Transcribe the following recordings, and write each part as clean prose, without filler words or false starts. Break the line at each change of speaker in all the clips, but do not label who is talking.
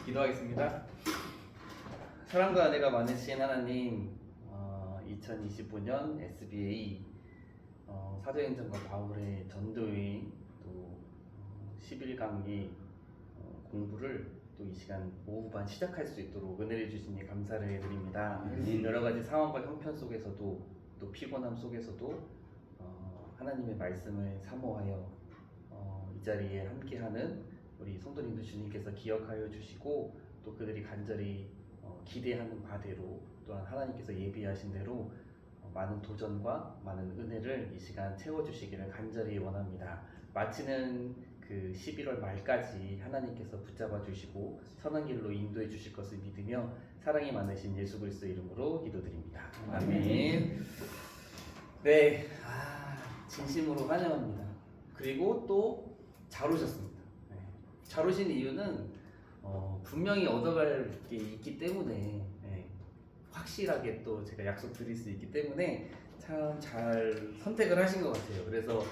기도하겠습니다. 사랑과 은혜가 많으신 하나님, 2025년 SBA 사도행전과 바울의 전도의 또 11강의 공부를 또 이 시간 오후반 시작할 수 있도록 은혜를 주시니 감사를 드립니다. 여러 가지 상황과 형편 속에서도 또 피곤함 속에서도 하나님의 말씀을 사모하여 이 자리에 함께하는 우리 성도님들 주님께서 기억하여 주시고 또 그들이 간절히 기대하는 바대로 또한 하나님께서 예비하신 대로 많은 도전과 많은 은혜를 이 시간 채워주시기를 간절히 원합니다. 마치는 그 11월 말까지 하나님께서 붙잡아 주시고 선한 길로 인도해 주실 것을 믿으며 사랑이 많으신 예수 그리스도 이름으로 기도드립니다. 아멘. 네, 진심으로 환영합니다. 그리고 또 잘 오셨습니다. 네. 잘 오신 이유는 분명히 얻어갈 게 있기 때문에 확실하게 또 제가 약속 드릴 수 있기 때문에 참 잘 선택을 하신 것 같아요. 그래서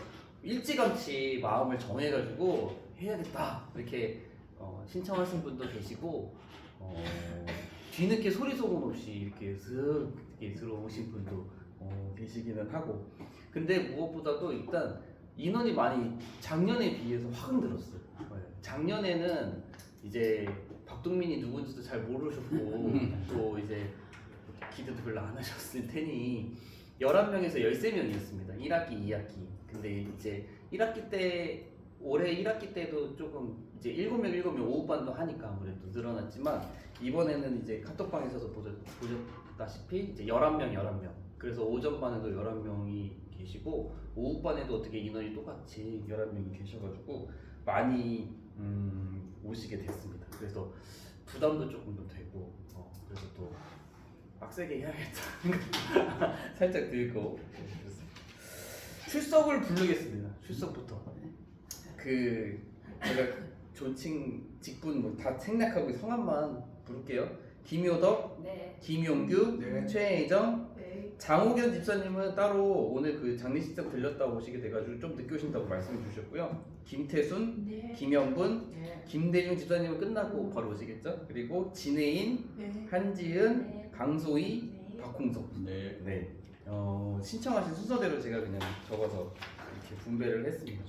일찌감치 마음을 정해가지고 해야겠다 이렇게 신청하신 분도 계시고 뒤늦게 소리 소문 없이 이렇게 슥 들어오신 분도 계시기는 하고, 근데 무엇보다도 일단 인원이 많이 작년에 비해서 확 늘었어요. 작년에는 이제 박동민이 누군지도 잘 모르셨고 또 이제 기대도 별로 안 하셨을 테니 11명에서 13명이었습니다. 1학기, 2학기. 근데 이제 1학기 때 올해 1학기 때도 조금 이제 7명 오후반도 하니까 아무래도 늘어났지만 이번에는 이제 카톡방에서도 보셨다시피 이제 11명. 그래서 오전반에도 11명이 계시고 오후반에도 어떻게 인원이 똑같이 11명이 계셔가지고 많이 오시게 됐습니다. 그래서 부담도 조금 더 되고 그래서 또 빡세게 해야겠다 살짝 들고 출석을 부르겠습니다. 출석부터 제가 조칭 직분 뭐 다 생략하고 성함만 부를게요. 김효덕,
네.
김용규,
네.
최혜정,
네.
장호견 집사님은 따로 오늘 그 장례식장 들렸다 오시게 돼가지고 좀 늦게 오신다고 말씀해 주셨고요. 김태순,
네.
김영분,
네.
김대중 집사님은 끝나고 바로 오시겠죠. 그리고 진혜인,
네.
한지은,
네.
강소희,
네.
박홍석.
네.
신청하신 순서대로 제가 그냥 적어서 이렇게 분배를 했습니다.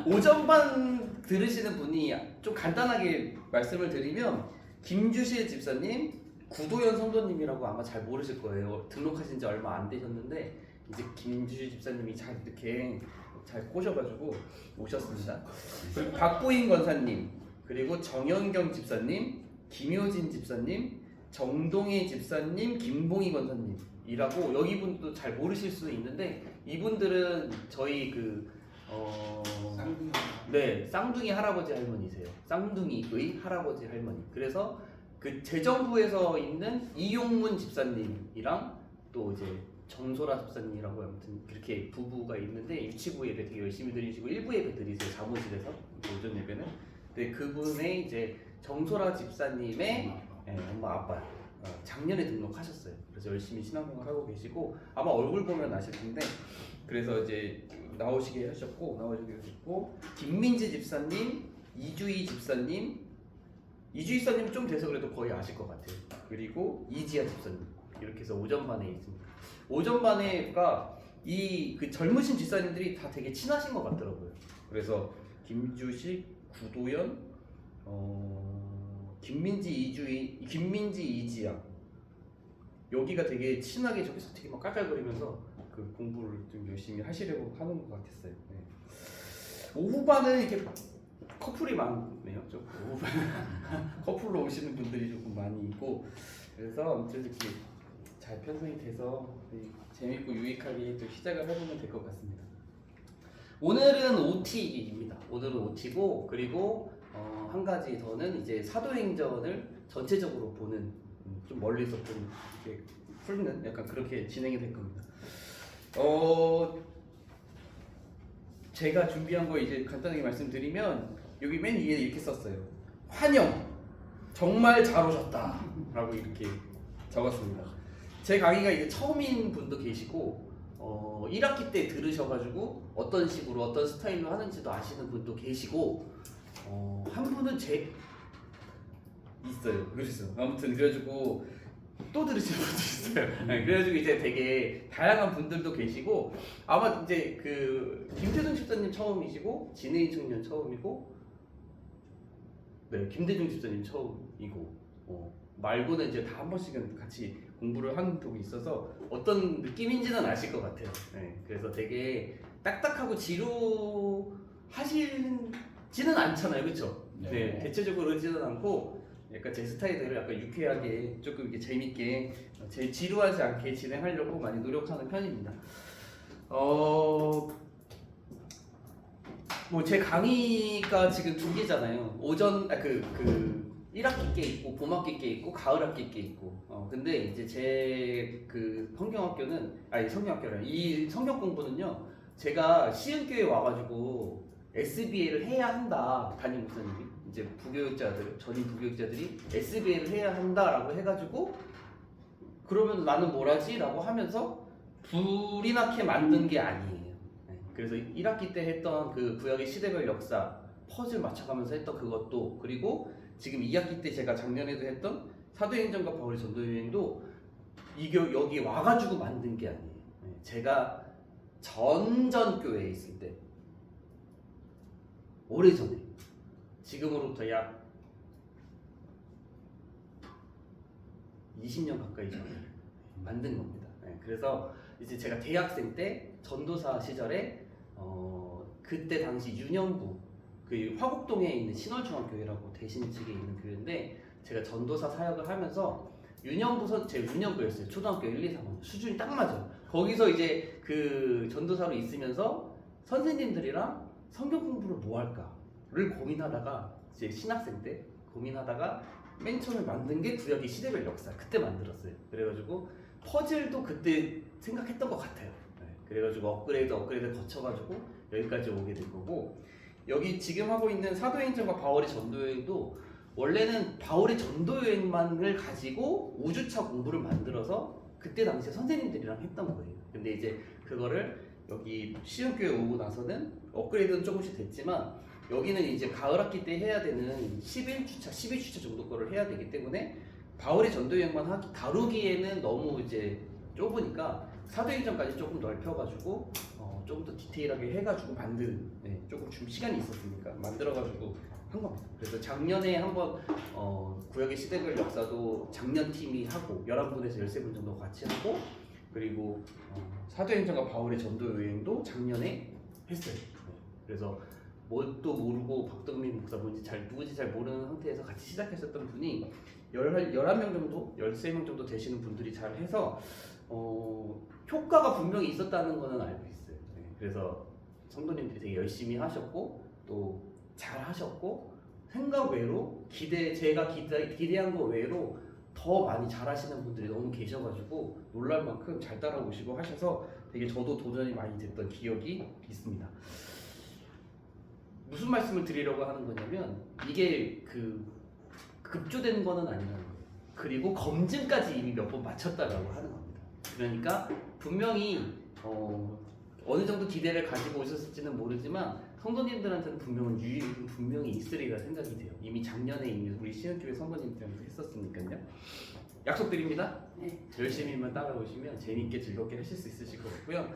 오전반 들으시는 분이 좀 간단하게 말씀을 드리면 김주실 집사님, 구도현 성도님이라고 아마 잘 모르실 거예요. 등록하신 지 얼마 안 되셨는데 이제 김주실 집사님이 잘 이렇게 잘 꼬셔가지고 오셨습니다. 그리고 박보인 권사님, 그리고 정현경 집사님, 김효진 집사님, 정동희 집사님, 김봉희 권사님이라고 여기 분도 잘 모르실 수 있는데 이분들은 저희 쌍둥이 할아버지 할머니세요. 쌍둥이의 할아버지 할머니. 그래서 그 재정부에서 있는 이용문 집사님이랑 또 이제 정소라 집사님이라고 아무튼 그렇게 부부가 있는데 유치부 예배 되게 열심히 드리시고 일부 예배 드리세요. 사무실에서 오전 예배는. 근데 그분의 이제 정소라 집사님의 엄마 아빠요. 작년에 등록하셨어요. 그래서 열심히 신앙생활 하고 계시고 아마 얼굴 보면 아실 텐데 그래서 이제 나오시게 하셨고 김민지 집사님, 이주희 집사님 좀 돼서 그래도 거의 아실 것 같아요. 그리고 이지아 집사님 이렇게 해서 오전반에 있습니다. 오전반에가 그 젊으신 집사님들이 다 되게 친하신 것 같더라고요. 그래서 김주식, 구도연, 김민지, 이지아 여기가 되게 친하게 저기서 되게 막 깔깔거리면서 그 공부를 좀 열심히 하시려고 하는 것 같았어요. 네. 오후반은 이렇게 커플이 많네요. 좀 오후반 커플로 오시는 분들이 조금 많이 있고 그래서 아무튼 이렇게 잘 편성이 돼서 재밌고 유익하게 또 시작을 해보면 될 것 같습니다. 오늘은 OT입니다. 오늘은 OT고 그리고 한 가지 더는 이제 사도행전을 전체적으로 보는 좀 멀리서 좀 이렇게 풀는 약간 그렇게 진행이 될 겁니다. 제가 준비한 거 이제 간단하게 말씀드리면 여기 맨 위에 이렇게 썼어요. 환영! 정말 잘 오셨다! 라고 이렇게 적었습니다. 제 강의가 이제 처음인 분도 계시고 1학기 때 들으셔가지고 어떤 식으로 어떤 스타일로 하는지도 아시는 분도 계시고 한 분은 있어요. 그러셨어요. 아무튼 그래가지고 또 들으시는 분도 있어요. 네, 그래가지고 이제 되게 다양한 분들도 계시고 아마 이제 그 김태중 집사님 처음이시고 진해인 청년 처음이고 네 김대중 집사님 처음이고 말고는 이제 다 한 번씩은 같이 공부를 한 적이 있어서 어떤 느낌인지는 아실 것 같아요. 네, 그래서 되게 딱딱하고 지루하시지는 않잖아요, 그렇죠? 네, 대체적으로 그러지는 않고 약간 제 스타일대로 약간 유쾌하게 조금 이렇게 재밌게 제 지루하지 않게 진행하려고 많이 노력하는 편입니다. 뭐 제 강의가 지금 두 개잖아요. 오전 1학기 게 있고 봄학기 게 있고 가을학기 게 있고. 근데 이제 제 그 성경학교는 성경학교라 이 성경 공부는요. 제가 시흥교회 와가지고 SBA를 해야 한다. 담임 목사님이 이제 전임 부교육자들이 SBA를 해야 한다라고 해가지고 그러면 나는 뭘 하지?라고 하면서 불이 나게 만든 게 아니에요. 그래서 1학기 때 했던 그 구약의 시대별 역사 퍼즐 맞춰가면서 했던 그것도 그리고 지금 2학기 때 제가 작년에도 했던 사도행전과 바울의 전도여행도 여기 와가지고 만든 게 아니에요. 제가 전전 교회에 있을 때 오래전에 지금으로부터 약 20년 가까이 전에 만든 겁니다. 그래서 이제 제가 대학생 때 전도사 시절에 그때 당시 유년부 그 화곡동에 있는 신월중앙교회라고 대신직에 있는 교회인데 제가 전도사 사역을 하면서 제 유년부였어요. 초등학교 1, 2, 3학년 수준이 딱 맞아요. 거기서 이제 그 전도사로 있으면서 선생님들이랑 성경 공부를 뭐 할까를 고민하다가 이제 신학생 때 고민하다가 맨 처음에 만든 게 구약의 시대별 역사 그때 만들었어요. 그래가지고 퍼즐도 그때 생각했던 것 같아요. 그래가지고 업그레이드 거쳐가지고 여기까지 오게 된 거고 여기 지금 하고 있는 사도행전과 바울의 전도여행도 원래는 바울의 전도여행만을 가지고 5주차 공부를 만들어서 그때 당시에 선생님들이랑 했던 거예요. 근데 이제 그거를 여기 시흥교회 오고 나서는 업그레이드는 조금씩 됐지만 여기는 이제 가을 학기 때 해야 되는 11주차, 12주차 정도 거를 해야 되기 때문에 바울의 전도여행만 다루기에는 너무 이제 좁으니까 사도행전까지 조금 넓혀가지고 조금 더 디테일하게 해가지고 조금 좀 시간이 있었으니까 만들어가지고 한 겁니다. 그래서 작년에 한번 구약의 시대별 역사도 작년 팀이 하고 11분에서 13분 정도 같이 하고 그리고 사도행전과 바울의 전도여행도 작년에 했어요. 그래서 뭣도 모르고 박덕민 목사 누군지 잘 모르는 상태에서 같이 시작했었던 분이 11명 정도, 13명 정도 되시는 분들이 잘 해서 효과가 분명히 있었다는 거는 알고 있어요. 그래서 성도님들이 되게 열심히 하셨고 또 잘 하셨고 생각 외로 제가 기대한 거 외로 더 많이 잘 하시는 분들이 너무 계셔가지고 놀랄 만큼 잘 따라오시고 하셔서 되게 저도 도전이 많이 됐던 기억이 있습니다. 무슨 말씀을 드리려고 하는 거냐면 이게 급조된 거는 아니라는 거예요. 그리고 검증까지 이미 몇 번 마쳤다라고 하는 겁니다. 그러니까 분명히 어느 정도 기대를 가지고 오셨을지는 모르지만 성도님들한테는 분명히 있으리라 생각이 돼요. 이미 작년에 우리 시흥교회 성도님들한테 했었으니까요. 약속드립니다.
네.
열심히만 따라오시면 재밌게 즐겁게 하실 수 있으실 것 같고요.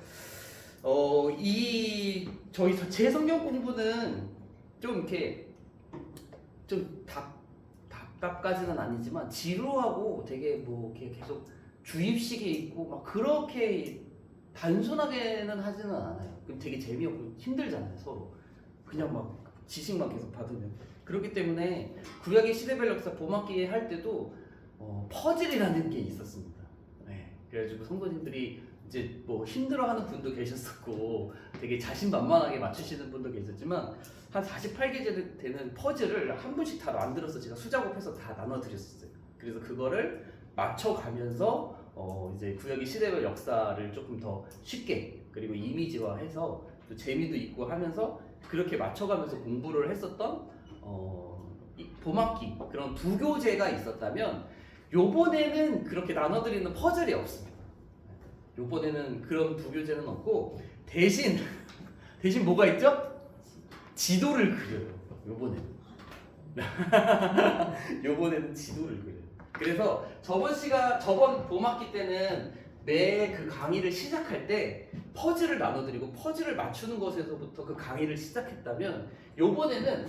제 성경 공부는 좀 이렇게 좀 답답까지는 아니지만 지루하고 되게 뭐 이렇게 계속 주입식에 있고 막 그렇게 단순하게는 하지는 않아요. 그럼 되게 재미없고 힘들잖아요, 서로. 그냥 막 지식만 계속 받으면. 그렇기 때문에 구약의 시대별 역사 봄학기에 할 때도 퍼즐이라는 게 있었습니다. 그래가지고 성도님들이 이제 뭐 힘들어하는 분도 계셨었고 되게 자신만만하게 맞추시는 분도 계셨지만 한 48개 되는 퍼즐을 한 분씩 다 만들어서 제가 수작업해서 다 나눠드렸었어요. 그래서 그거를 맞춰가면서 이제 구약의 시대별 역사를 조금 더 쉽게 그리고 이미지화해서 또 재미도 있고 하면서 그렇게 맞춰가면서 공부를 했었던 봄학기 그런 부교재가 있었다면 요번에는 그렇게 나눠드리는 퍼즐이 없습니다. 요번에는 그런 부교재는 없고 대신 뭐가 있죠? 지도를 그려요. 요번에는 지도를 그려요. 그래서 저번 봄학기 때는 매 그 강의를 시작할 때 퍼즐을 나눠드리고 퍼즐을 맞추는 것에서부터 그 강의를 시작했다면 요번에는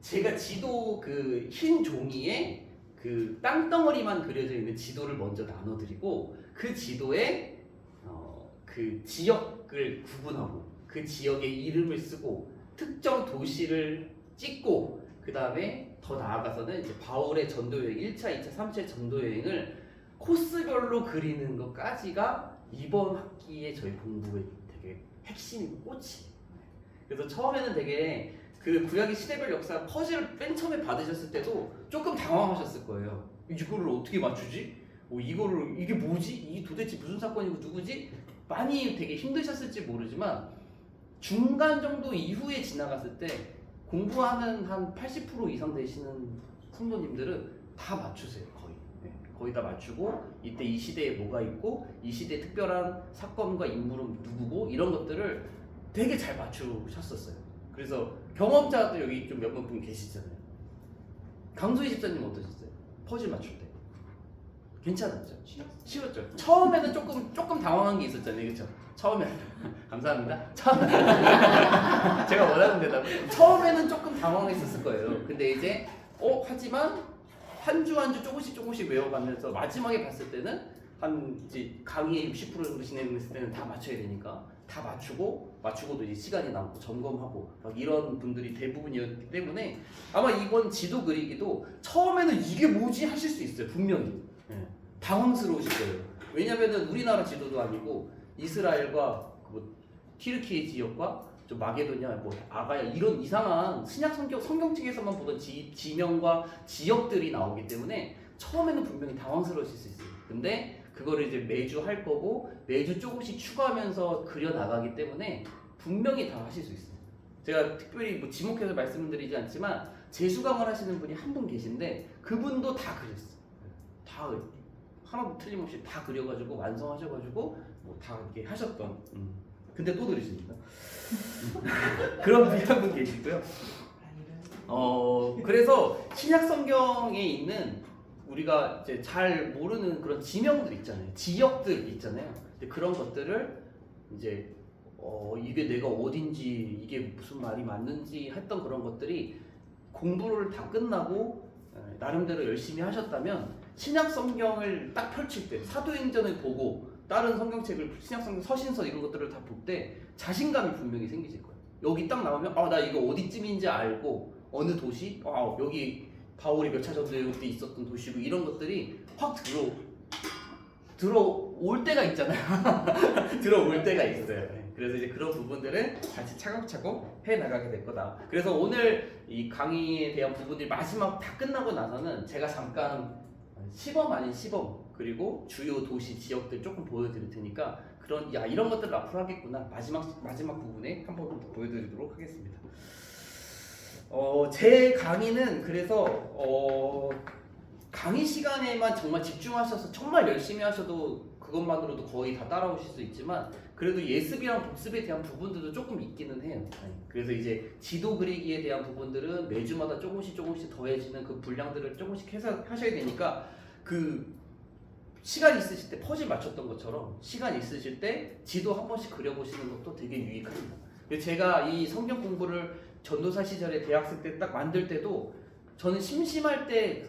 제가 지도 그 흰 종이에 그 땅덩어리만 그려져 있는 지도를 먼저 나눠드리고 그 지도에 그 지역을 구분하고 그 지역의 이름을 쓰고 특정 도시를 찍고 그 다음에 더 나아가서는 이제 바울의 전도여행 1차, 2차, 3차 전도여행을 코스별로 그리는 것까지가 이번 학기에 저희 공부의 되게 핵심이고 꽃이에요. 그래서 처음에는 되게 그 구약의 시대별 역사 퍼즐을 맨 처음에 받으셨을 때도 조금 당황하셨을 거예요. 이거를 어떻게 맞추지? 이게 뭐지? 이게 도대체 무슨 사건이고 누구지? 많이 되게 힘드셨을지 모르지만 중간 정도 이후에 지나갔을 때 공부하는 한 80% 이상 되시는 성도님들은 다 맞추세요. 거의 다 맞추고 이때 이 시대에 뭐가 있고 이 시대에 특별한 사건과 인물은 누구고 이런 것들을 되게 잘 맞추셨었어요. 그래서 경험자도 여기 좀 몇몇 분 계시잖아요. 강소희 집사님 어떠셨어요? 퍼즐 맞출 때 괜찮았죠? 쉬웠죠? 처음에는 조금 당황한 게 있었잖아요, 그렇죠? 처음에 감사합니다. 제가 원하는 대답은 처음에는 조금 당황했었을 거예요. 근데 이제 하지만 한 주 조금씩 외워가면서 마지막에 봤을 때는 한 이제 강의의 60% 정도 진행했을 때는 다 맞춰야 되니까 다 맞추고도 이제 시간이 남고 점검하고 막 이런 분들이 대부분이었기 때문에 아마 이번 지도 그리기도 처음에는 이게 뭐지 하실 수 있어요. 분명히 당황스러우실 거예요. 왜냐면은 우리나라 지도도 아니고 이스라엘과 뭐 튀르키예 지역과 좀 마게도냐, 뭐 아가야 이런 이상한 신약 성경책에서만 보던 지명과 지역들이 나오기 때문에 처음에는 분명히 당황스러우실 수 있어요. 근데 그거를 이제 매주 할 거고 매주 조금씩 추가하면서 그려 나가기 때문에 분명히 다 하실 수 있어요. 제가 특별히 뭐 지목해서 말씀드리지 않지만 재수강을 하시는 분이 한 분 계신데 그분도 다 그렸어요. 다 하나도 틀림없이 다 그려가지고 완성하셔가지고 뭐 다 이렇게 하셨던. 근데 또 그러십니다. 그런 분이 한 분 계시고요. 그래서 신약 성경에 있는 우리가 이제 잘 모르는 그런 지명들 있잖아요. 지역들 있잖아요. 근데 그런 것들을 이제 이게 내가 어딘지 이게 무슨 말이 맞는지 했던 그런 것들이 공부를 다 끝나고 나름대로 열심히 하셨다면 신약 성경을 딱 펼칠 때 사도행전을 보고 다른 성경책을 신약 성경 서신서 이런 것들을 다 볼 때 자신감이 분명히 생기실 거예요. 여기 딱 나오면 나 이거 어디쯤인지 알고 어느 도시 여기 바울이 몇 차 전도여행 때 있었던 도시고 이런 것들이 확 들어올 때가 있잖아요. 들어올 때가 있어요. 그래서 이제 그런 부분들은 같이 차곡차곡 해 나가게 될 거다. 그래서 오늘 이 강의에 대한 부분들이 마지막 다 끝나고 나서는 제가 잠깐 시범 아닌 시범 그리고 주요 도시 지역들 조금 보여드릴 테니까 이런 것들을 앞으로 하겠구나 마지막 부분에 한 번 더 보여드리도록 하겠습니다. 제 강의는 그래서 강의 시간에만 정말 집중하셔서 정말 열심히 하셔도 그것만으로도 거의 다 따라오실 수 있지만 그래도 예습이랑 복습에 대한 부분들도 조금 있기는 해요. 그래서 이제 지도 그리기에 대한 부분들은 매주마다 조금씩 더해지는 그 분량들을 조금씩 해서 하셔야 되니까 그 시간 있으실 때 퍼즐 맞췄던 것처럼 시간 있으실 때 지도 한 번씩 그려보시는 것도 되게 유익합니다. 제가 이 성경 공부를 전도사 시절에 대학생 때 딱 만들 때도 저는 심심할 때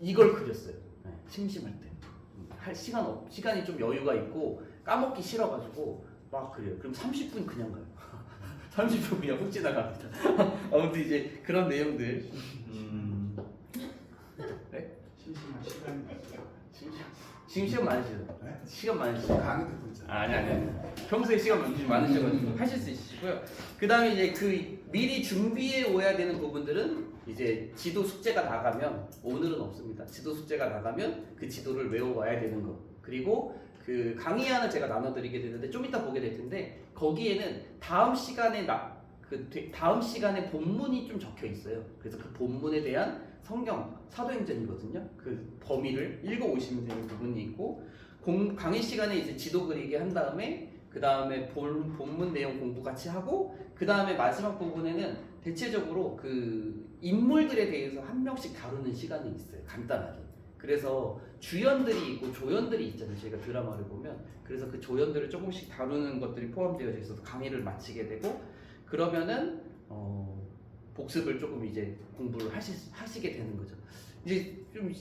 이걸 그렸어요. 심심할 때 시간이 좀 여유가 있고 까먹기 싫어가지고 막 그려요. 그럼 30분 그냥 가요. 30분 그냥 훅 지나갑니다. 아무튼 이제 그런 내용들. 네?
심심한 시간이 있어요.
지금 시간 많으시죠?
네?
시간 많으시죠?
강의 듣고 있잖아요.
아니. 평소에 시간 많으셔가지고 하실 수 있으시고요. 그 다음에 이제 그 미리 준비해 오야 되는 부분들은 이제 지도 숙제가 나가면 오늘은 없습니다. 지도 숙제가 나가면 그 지도를 외워와야 되는 거. 그리고 그 강의안을 제가 나눠드리게 되는데 좀 이따 보게 될 텐데 거기에는 다음 시간에 본문이 좀 적혀 있어요. 그래서 그 본문에 대한 성경 사도행전이거든요. 그 범위를 읽어오시면 되는 부분이 있고 강의 시간에 이제 지도 그리기 한 다음에 그 다음에 본문 내용 공부 같이 하고 그 다음에 마지막 부분에는 대체적으로 그 인물들에 대해서 한 명씩 다루는 시간이 있어요. 간단하게. 그래서 주연들이 있고 조연들이 있잖아요. 저희가 드라마를 보면 그래서 그 조연들을 조금씩 다루는 것들이 포함되어 있어서 강의를 마치게 되고 그러면은 복습을 조금 이제 공부를 하시게 되는 거죠. 이제 좀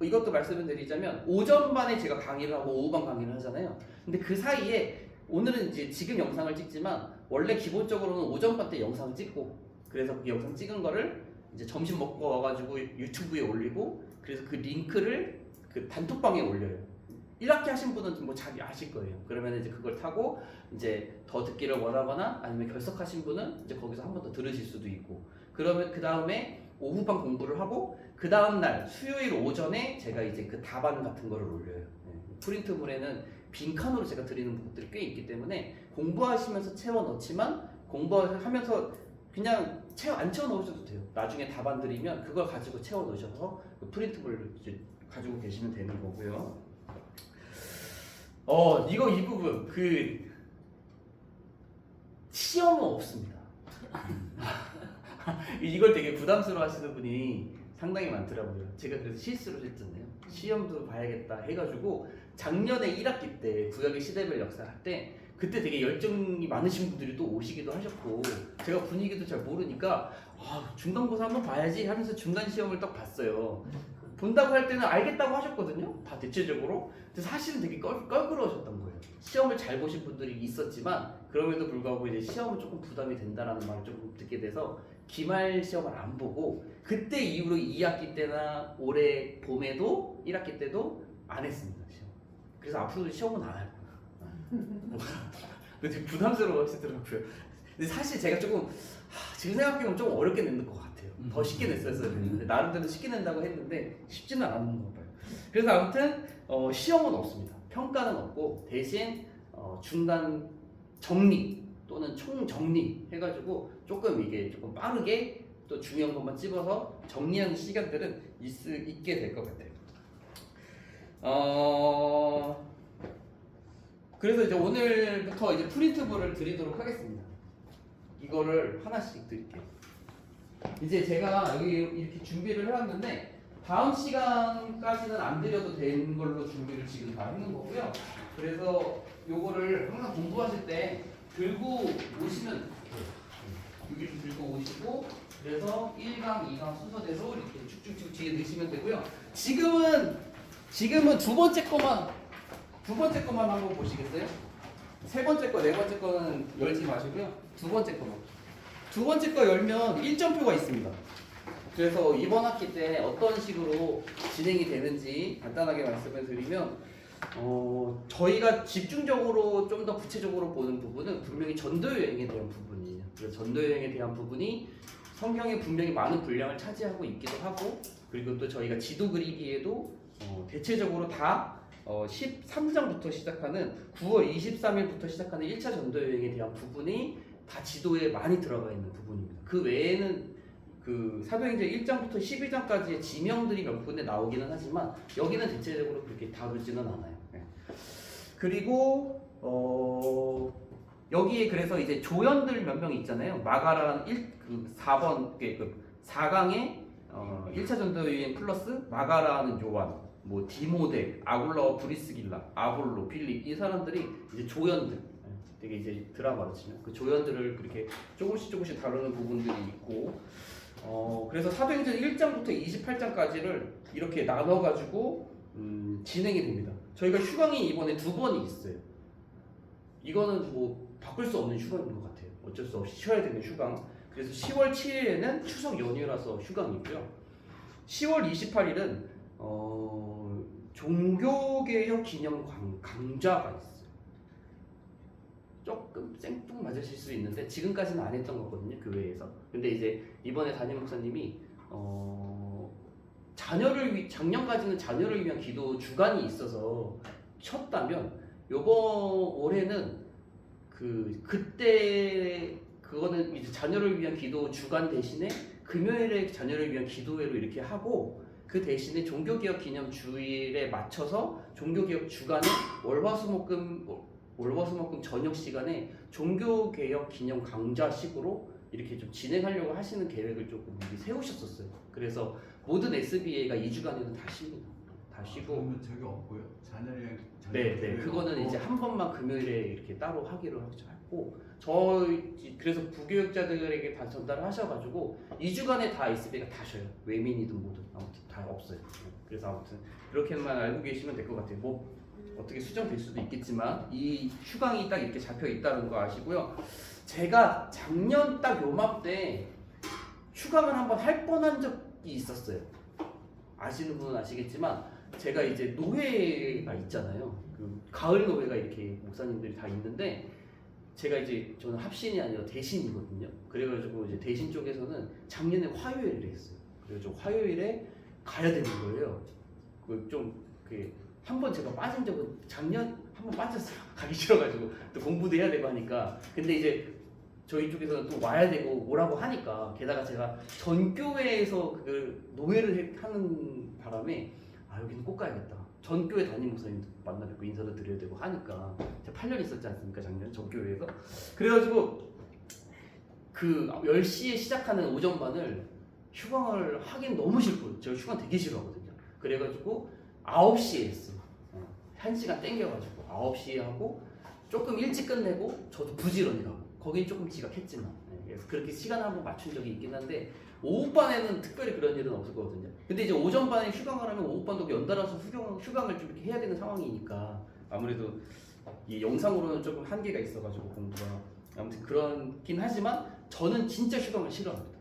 이것도 말씀을 드리자면 오전반에 제가 강의를 하고 오후반 강의를 하잖아요. 근데 그 사이에 오늘은 이제 지금 영상을 찍지만 원래 기본적으로는 오전반 때 영상을 찍고 그래서 그 영상 찍은 거를 이제 점심 먹고 와가지고 유튜브에 올리고 그래서 그 링크를 그 단톡방에 올려요. 1학기 하신 분은 뭐 잘 아실 거예요. 그러면 이제 그걸 타고 이제 더 듣기를 원하거나 아니면 결석하신 분은 이제 거기서 한 번 더 들으실 수도 있고 그러면 그 다음에 오후반 공부를 하고 그 다음 날 수요일 오전에 제가 이제 그 답안 같은 거를 올려요. 프린트물에는 빈칸으로 제가 드리는 것들이 꽤 있기 때문에 공부하시면서 채워 넣지만 공부하면서 그냥 안 채워 넣으셔도 돼요. 나중에 답안 드리면 그걸 가지고 채워 넣으셔서 그 프린트물을 이제 가지고 계시면 되는 거고요. 이 부분 그 시험은 없습니다. 이걸 되게 부담스러워 하시는 분이 상당히 많더라고요. 제가 그래서 실수를 했잖아요. 시험도 봐야겠다 해가지고 작년에 1학기 때 구약의 시대별 역사 할 때 그때 되게 열정이 많으신 분들이 또 오시기도 하셨고 제가 분위기도 잘 모르니까 중간고사 한번 봐야지 하면서 중간 시험을 딱 봤어요. 본다고 할 때는 알겠다고 하셨거든요. 다 대체적으로. 근데 사실은 되게 껄끄러우셨던 거예요. 시험을 잘 보신 분들이 있었지만 그럼에도 불구하고 이제 시험은 조금 부담이 된다라는 말을 조금 듣게 돼서 기말 시험을 안 보고 그때 이후로 2학기 때나 올해 봄에도 1학기 때도 안 했습니다. 시험. 그래서 앞으로도 시험은 안 할 거예요. 근데 되게 부담스러워 하시더라고요. 근데 사실 제가 조금 지금 생각해보면 좀 어렵게 낸 것 같아요. 더 쉽게 냈어야 되는데 나름대로 쉽게 낸다고 했는데 쉽지는 않은 것 같아요. 그래서 아무튼 시험은 없습니다. 평가는 없고 대신 중간 정리 또는 총정리 해가지고 조금 이게 조금 빠르게 또 중요한 것만 찝어서 정리하는 시간들은 있게 될 것 같아요. 그래서 이제 오늘부터 이제 프린트물을 드리도록 하겠습니다. 이거를 하나씩 드릴게요. 이제 제가 여기 이렇게 준비를 해왔는데 다음 시간까지는 안 드려도 되는 걸로 준비를 지금 다 해놓은 거고요. 그래서 요거를 항상 공부하실 때 들고 오시면 여기를 들고 오시고 그래서 1강, 2강 순서대로 이렇게 쭉쭉쭉 뒤에 넣으시면 되고요. 지금은 두 번째 거만 한번 보시겠어요? 세 번째 거, 네 번째 거는 열지 마시고요. 두 번째 거만. 두 번째 거 열면 1점표가 있습니다. 그래서 이번 학기 때 어떤 식으로 진행이 되는지 간단하게 말씀을 드리면 저희가 집중적으로 좀 더 구체적으로 보는 부분은 분명히 전도여행에 대한 부분이에요. 그래서 전도여행에 대한 부분이 성경에 분명히 많은 분량을 차지하고 있기도 하고 그리고 또 저희가 지도 그리기에도 대체적으로 다 13장부터 시작하는 9월 23일부터 시작하는 1차 전도여행에 대한 부분이 다 지도에 많이 들어가 있는 부분입니다. 그 외에는 그 사도행전 1장부터 12장까지의 지명들이 몇 군데 나오기는 하지만 여기는 대체적으로 그렇게 다루지는 않아요. 네. 그리고 여기에 그래서 이제 조연들 몇 명 있잖아요. 마가라는 4번 그 4강의 1차 전도여행 플러스 마가라는 요한, 뭐 디모데, 아굴라와 브리스길라, 아볼로, 필립 이 사람들이 이제 조연들, 되게 이제 드라마로 치면 그 조연들을 그렇게 조금씩 다루는 부분들이 있고, 그래서 사도행전 1장부터 28장까지를 이렇게 나눠가지고 진행이 됩니다. 저희가 휴강이 이번에 2번이 있어요. 이거는 뭐 바꿀 수 없는 휴강인 것 같아요. 어쩔 수 없이 쉬어야 되는 휴강. 그래서 10월 7일에는 추석 연휴라서 휴강이고요. 10월 28일은 종교개혁 기념 강좌가 있어요. 조금 생뚱맞으실 수 있는데 지금까지는 안 했던 거거든요, 교회에서. 근데 이제 이번에 담임 목사님이 작년까지는 자녀를 위한 기도 주간이 있어서 쉬었다면 요번 올해는 그때 그거는 이제 자녀를 위한 기도 주간 대신에 금요일에 자녀를 위한 기도회로 이렇게 하고 그 대신에 종교개혁 기념 주일에 맞춰서 종교개혁 주간에 월화수목금 저녁 시간에 종교개혁 기념 강좌식으로 이렇게 좀 진행하려고 하시는 계획을 조금 미리 세우셨었어요. 그래서 모든 SBA가 2주간에는 다 쉽니다. 다 쉬고.
그러면 저기 없고요. 자녀여행.
네. 그거는 이제 한 번만 금요일에 이렇게 따로 하기로 했고, 그래서 부교육자들에게 다 전달을 하셔가지고 2주간에 다 SBA가 다 쉬어요. 외민이든 뭐든 아무튼 다 없어요. 그래서 아무튼 그렇게만 알고 계시면 될 것 같아요. 뭐 어떻게 수정될 수도 있겠지만 이 휴강이 딱 이렇게 잡혀 있다는 거 아시고요. 제가 작년 딱 요맘때 휴강을 한번 할 뻔한 적이 있었어요. 아시는 분은 아시겠지만 제가 이제 노회가 있잖아요. 그 가을 노회가 이렇게 목사님들이 다 있는데 제가 이제 저는 합신이 아니라 대신이거든요. 그래가지고 이제 대신 쪽에서는 작년에 화요일에 했어요. 그래가지고 화요일에 가야 되는 거예요. 한 번 제가 빠진 적은 작년 한 번 빠졌어요. 가기 싫어가지고 또 공부도 해야 되고 하니까. 근데 이제 저희 쪽에서는 또 와야 되고 오라고 하니까 게다가 제가 전 교회에서 그 노예를 하는 바람에 여기는 꼭 가야겠다. 전 교회 담임 목사님도 만나 뵙고 인사도 드려야 되고 하니까 제가 8년 있었지 않습니까? 작년 전 교회에서. 그래가지고 그 10시에 시작하는 오전반을 휴강을 하긴 너무 싫고 제가 휴강 되게 싫어하거든요. 그래가지고 9시에 했어요. 1시간 땡겨가지고 9시에 하고 조금 일찍 끝내고 저도 부지런히 가고 거긴 조금 지각했지만 그래서 그렇게 시간을 한번 맞춘 적이 있긴 한데 오후반에는 특별히 그런 일은 없었거든요. 근데 이제 오전반에 휴강을 하면 오후반도 연달아서 휴강을 좀 이렇게 해야 되는 상황이니까 아무래도 이 영상으로는 조금 한계가 있어가지고 공부가 아무튼 그렇긴 하지만 저는 진짜 휴강을 싫어합니다.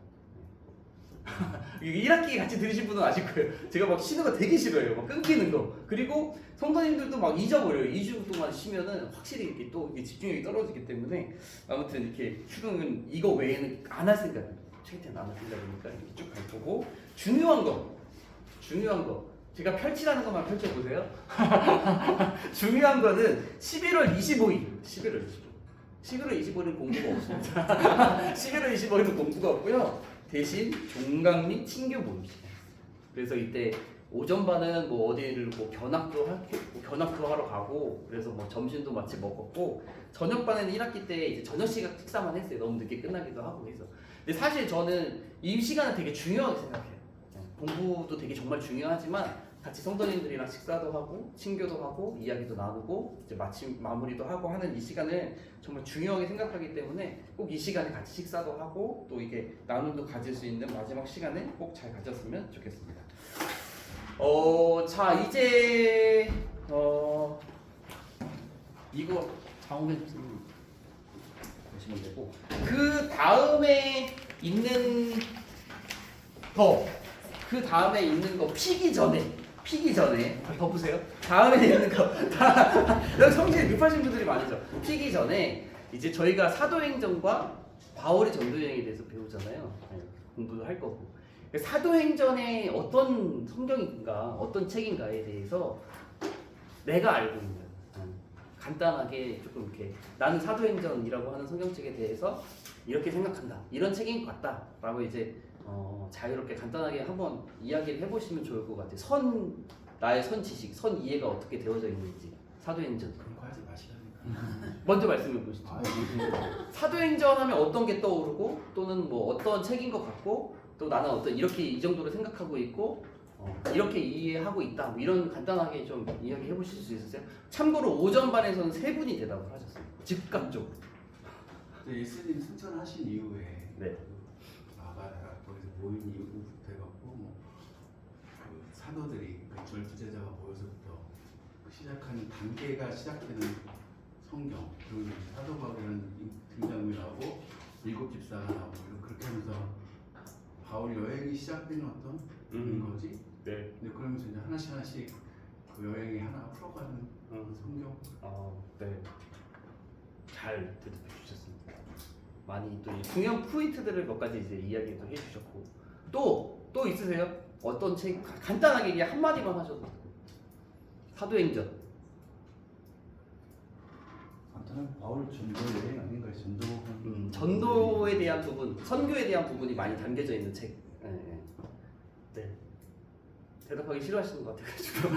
1학기 같이 들으신 분은 아실 거예요. 제가 막 쉬는 거 되게 싫어해요. 막 끊기는 거. 그리고 성도님들도 막 잊어버려요. 2주 동안 쉬면은 확실히 이렇게 또 이게 집중력이 떨어지기 때문에 아무튼 이렇게 휴강은 이거 외에는 안 할 생각입니다. 최대한 안 할 생각이니까 이렇게 쭉 갈 거고 중요한 거 제가 펼치라는 것만 펼쳐보세요. 중요한 거는 11월 25일 11월 25일은 공부가 없습니다. 11월 25일은 공부가 없고요. 대신 종강리 친교 모임 시간. 그래서 이때 오전반은 뭐 어디를 뭐 견학도 하러 가고 그래서 뭐 점심도 마치 먹었고 저녁반에는 1학기 때 이제 저녁 시간 식사만 했어요. 너무 늦게 끝나기도 하고 해서. 근데 사실 저는 이 시간을 되게 중요하게 생각해요. 공부도 되게 정말 중요하지만 같이 성도님들이랑 식사도 하고 친교도 하고 이야기도 나누고 이제 마침 마무리도 하고 하는 이 시간을 정말 중요하게 생각하기 때문에 꼭 이 시간에 같이 식사도 하고 또 이게 나눔도 가질 수 있는 마지막 시간을 꼭 잘 가졌으면 좋겠습니다. 자 이제 이거 장호배 교수님 보시면 되고 그 다음에 있는 거 피기 전에 덮으세요. 다음에 있는 거 여기 성질이 급하신 분들이 많으죠. 피기 전에 이제 저희가 사도행전과 바울의 전도여행에 대해서 배우잖아요. 공부도 할 거고 사도행전에 어떤 성경인가 어떤 책인가에 대해서 내가 알고 있는 간단하게 조금 이렇게 나는 사도행전이라고 하는 성경책에 대해서 이렇게 생각한다 이런 책인 것 같다라고 이제 자유롭게 간단하게 한번 이야기를 해보시면 좋을 것 같아요. 나의 선 지식, 선 이해가 어떻게 되어져 있는지 사도행전.
그런 거 하지 마시라니까.
먼저 말씀해 보시죠. 사도행전 하면 어떤 게 떠오르고 또는 뭐 어떤 책인 것 같고 또 나는 어떤 이렇게 이 정도로 생각하고 있고 이렇게 이해하고 있다. 뭐 이런 간단하게 좀 이야기해 보실 수 있으세요? 참고로 오전반에서는 3분이 대답을 하셨어요. 즉각적으로.
예수님 승천하신 이후에
네.
거기서 모인 이후부터 해갖고 그 사도들이 그 12제자가 모여서부터 시작하는 단계가 시작되는 성경 그리고 사도 바울이라는 등장이 나오고 7집사가 나오고 그렇게 하면서 바울 여행이 시작되는 어떤 그런 거지.
네.
근데 그러면서 이제 하나씩 그 여행이 하나 풀어가는 성경.
네. 잘 대답해 주셨습니다. 많이 또 중요한 포인트들을 몇 가지 이제 이야기도 해주셨고 또 있으세요? 어떤 책 간단하게 그냥 한 마디만 하셔도 돼요. 사도행전.
간단한 바울 전도 여행 아닌가요?
전도에 대한 부분, 선교에 대한 부분이 많이 담겨져 있는 책. 네. 대답하기 싫어하시는 것 같아가지고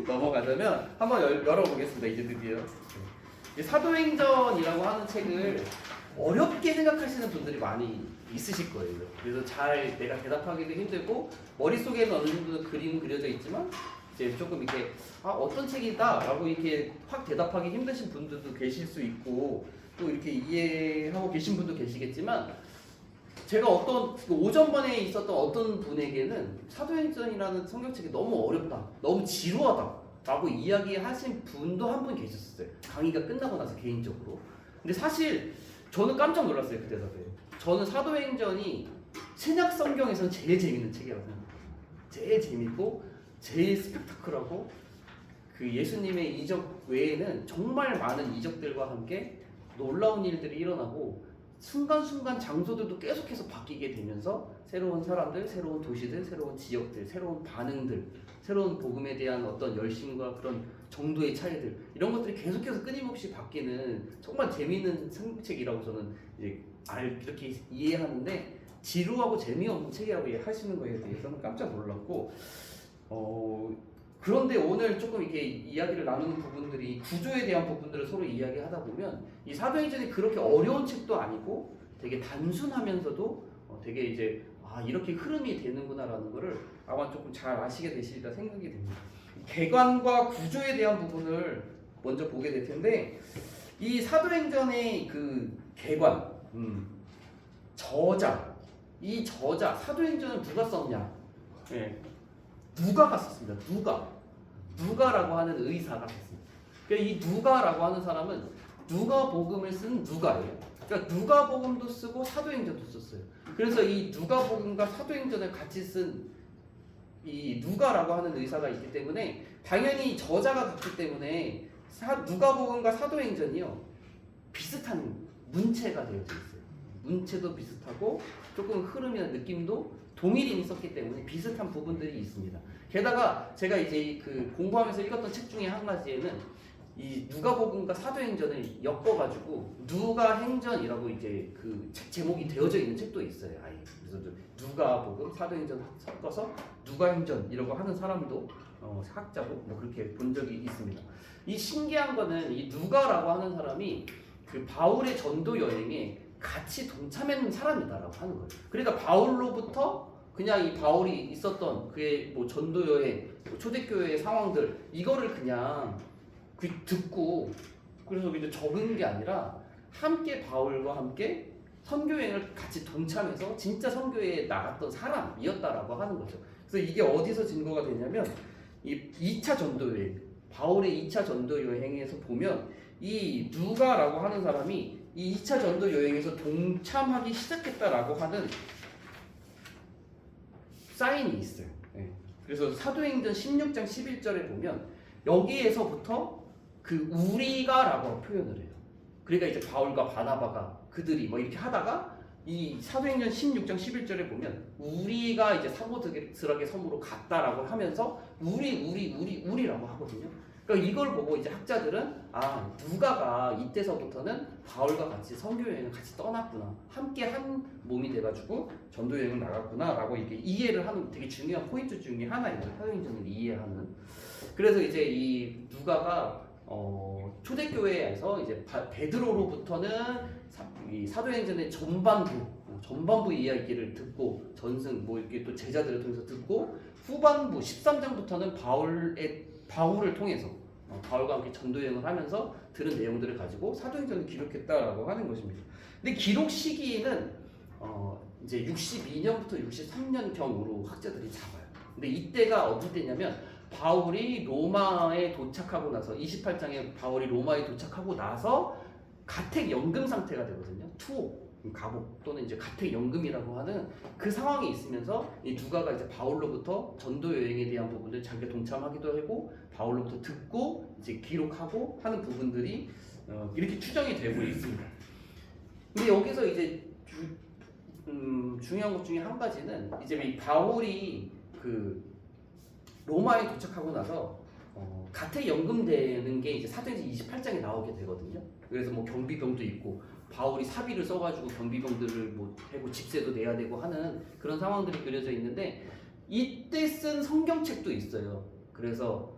넘어가자면 한번 열어보겠습니다. 이제 드디어 이 사도행전이라고 하는 책을 어렵게 생각하시는 분들이 많이 있으실 거예요. 그래서 잘 내가 대답하기도 힘들고 머릿속에는 어느 정도 그림은 그려져 있지만 이제 조금 이렇게 어떤 책이다라고 이렇게 확 대답하기 힘드신 분들도 계실 수 있고 또 이렇게 이해하고 계신 분도 계시겠지만 제가 어떤 오전반에 있었던 어떤 분에게는 사도행전이라는 성경책이 너무 어렵다, 너무 지루하다라고 이야기하신 분도 한 분 계셨어요. 강의가 끝나고 나서 개인적으로. 근데 사실 저는 깜짝 놀랐어요 그 대답에. 저는 사도행전이 신약 성경에서는 제일 재밌는 책이라고 생각해요. 제일 재밌고 제일 스펙타클하고 그 예수님의 이적 외에는 정말 많은 이적들과 함께 놀라운 일들이 일어나고 순간순간 장소들도 계속해서 바뀌게 되면서 새로운 사람들, 새로운 도시들, 새로운 지역들, 새로운 반응들, 새로운 복음에 대한 어떤 열심과 그런 정도의 차이들 이런 것들이 계속해서 끊임없이 바뀌는 정말 재미있는 성경책이라고 저는 이제 이렇게 이해하는데 지루하고 재미없는 책이라고 하시는 거에 대해서는 깜짝 놀랐고 그런데 오늘 조금 이렇게 이야기를 나누는 부분들이 구조에 대한 부분들을 서로 이야기하다 보면 이 사도행전이 그렇게 어려운 책도 아니고 되게 단순하면서도 되게 이제 이렇게 흐름이 되는구나라는 거를 아마 조금 잘 아시게 되시리라 생각이 됩니다. 개관과 구조에 대한 부분을 먼저 보게 될 텐데 이 사도행전의 그 개관, 이 저자 사도행전을 누가 썼냐? 네. 누가가 썼습니다. 누가라고 하는 의사가 썼습니다. 그러니까 이 누가라고 하는 사람은 누가복음을 쓴 누가예요. 그러니까 누가복음도 쓰고 사도행전도 썼어요. 그래서 이 누가복음과 사도행전을 같이 쓴 이 누가라고 하는 의사가 있기 때문에 당연히 저자가 같기 때문에 누가복음과 사도행전이요 비슷한 문체가 되어져 있어요. 문체도 비슷하고 조금 흐름이나 느낌도 동일인이 썼기 때문에 비슷한 부분들이 있습니다. 게다가 제가 이제 그 공부하면서 읽었던 책 중에 한 가지에는 이 누가복음과 사도행전을 엮어가지고 누가행전이라고 이제 그 책 제목이 되어져 있는 책도 있어요. 아예 그래서 누가복음, 사도행전 섞어서 누가행전이라고 하는 사람도 학자도 뭐 그렇게 본 적이 있습니다. 이 신기한 거는 이 누가라고 하는 사람이 그 바울의 전도 여행에 같이 동참한 사람이다라고 하는 거예요. 그러니까 바울로부터 그냥 이 바울이 있었던 그의 뭐 전도 여행, 초대교회의 상황들 이거를 그냥 듣고 그래서 이제 적은 게 아니라 함께 바울과 함께 선교여행을 같이 동참해서 진짜 선교에 나갔던 사람이었다라고 하는 거죠. 그래서 이게 어디서 증거가 되냐면 이 2차 전도 여행, 바울의 2차 전도 여행에서 보면 이 누가라고 하는 사람이 이 2차 전도 여행에서 동참하기 시작했다라고 하는 사인이 있어요. 네. 그래서 사도행전 16장 11절에 보면 여기에서부터 그 우리가라고 표현을 해요. 그러니까 이제 바울과 바나바가 그들이 뭐 이렇게 하다가 이 사도행전 16장 11절에 보면 우리가 이제 사모드락의 섬으로 갔다라고 하면서 우리라고 하거든요. 그러니까 이걸 보고 이제 학자들은 누가가 이때서부터는 바울과 같이 선교 여행을 같이 떠났구나, 함께 한 몸이 돼가지고 전도 여행을 나갔구나라고 이렇게 이해를 하는 되게 중요한 포인트 중에 하나예요. 사도행전을 이해하는. 그래서 이제 이 누가가 초대교회에서 이제 베드로로부터는 이 사도행전의 전반부 이야기를 듣고 전승 뭐 이렇게 또 제자들을 통해서 듣고 후반부 13장부터는 바울을 통해서 바울과 함께 전도여행을 하면서 들은 내용들을 가지고 사도행전을 기록했다라고 하는 것입니다. 근데 기록 시기는 이제 62년부터 63년경으로 학자들이 잡아요. 근데 이때가 어디 때냐면 바울이 로마에 도착하고 나서 28장에 바울이 로마에 도착하고 나서 가택연금 상태가 되거든요. 투옥, 감옥 또는 이제 가택연금이라고 하는 그 상황이 있으면서 이 누가가 이제 바울로부터 전도 여행에 대한 부분들 자기가 동참하기도 하고 바울로부터 듣고 이제 기록하고 하는 부분들이 이렇게 추정이 되고 있습니다. 근데 여기서 이제 중요한 것 중에 한 가지는 이제 이 바울이 그 로마에 도착하고 나서 가택연금되는 게 이제 사도행전 28장에 나오게 되거든요. 그래서 뭐 경비병도 있고 바울이 사비를 써가지고 경비병들을 뭐 하고 집세도 내야 되고 하는 그런 상황들이 그려져 있는데 이때 쓴 성경책도 있어요. 그래서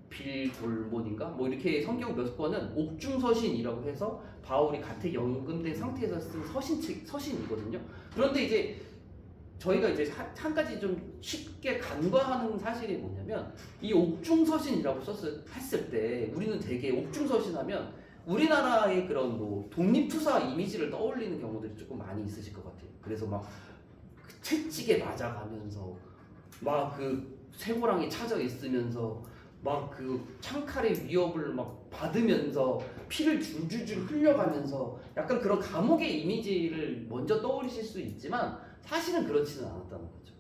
빌골몬인가 뭐 이렇게 성경 몇 권은 옥중서신이라고 해서 바울이 가택 연금된 상태에서 쓴 서신이거든요. 그런데 이제 저희가 이제 한 가지 좀 쉽게 간과하는 사실이 뭐냐면 이 옥중서신이라고 했을 때 우리는 되게 옥중서신하면 우리나라의 그런 뭐 독립투사 이미지를 떠올리는 경우들이 조금 많이 있으실 것 같아요. 그래서 막 채찍에 맞아가면서 막 그 쇠고랑이 찾아 있으면서 막 그 창칼의 위협을 막 받으면서 피를 줄줄줄 흘려가면서 약간 그런 감옥의 이미지를 먼저 떠올리실 수 있지만 사실은 그렇지는 않았다는 거죠.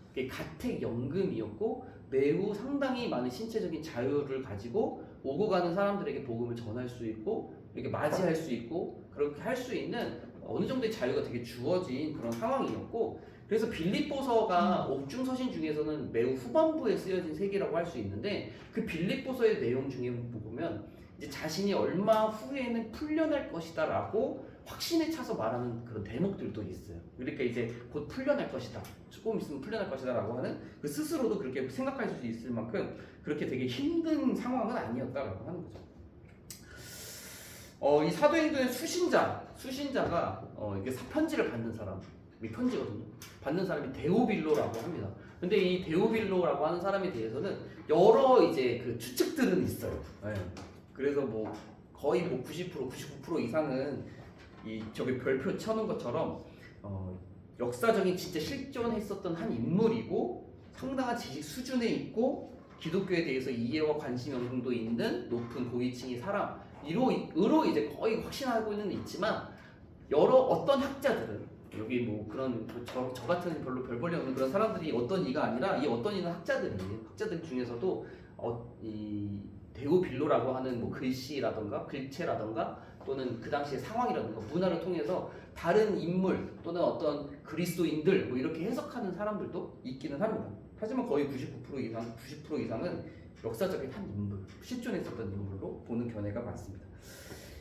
그게 가택연금이었고 매우 상당히 많은 신체적인 자유를 가지고 오고 가는 사람들에게 복음을 전할 수 있고 이렇게 맞이할 수 있고 그렇게 할 수 있는 어느 정도의 자유가 되게 주어진 그런 상황이었고, 그래서 빌립보서가 옥중서신 중에서는 매우 후반부에 쓰여진 책이라고 할 수 있는데 그 빌립보서의 내용 중에 보면 이제 자신이 얼마 후에는 풀려날 것이다라고 확신에 차서 말하는 그런 대목들도 있어요. 그러니까 이제 곧 풀려날 것이다, 조금 있으면 풀려날 것이다라고 하는 그 스스로도 그렇게 생각할 수 있을 만큼 그렇게 되게 힘든 상황은 아니었다라고 하는 거죠. 이 사도행전의 수신자가 이게 편지를 받는 사람, 이 편지거든요. 받는 사람이 데오빌로라고 합니다. 근데 이 데오빌로라고 하는 사람에 대해서는 여러 이제 그 추측들은 있어요. 네. 그래서 뭐 거의 뭐 90%, 99% 이상은 이 저기 별표 쳐놓은 것처럼 역사적인 진짜 실존했었던 한 인물이고 상당한 지식 수준에 있고 기독교에 대해서 이해와 관심 어느 정도 있는 높은 고위층의 사람으로 이제 거의 확신하고는 있지만 여러 어떤 학자들은 여기 뭐 그런 저 같은 별로 별 볼일 없는 그런 사람들이 어떤 이가 아니라 이 어떤 이는 학자들 중에서도 이 데오빌로라고 하는 뭐 글체라던가 또는 그 당시의 상황이라든가 문화를 통해서 다른 인물 또는 어떤 그리스도인들 뭐 이렇게 해석하는 사람들도 있기는 합니다. 하지만 거의 90% 이상은 역사적인 한 인물, 실존했었던 인물로 보는 견해가 많습니다.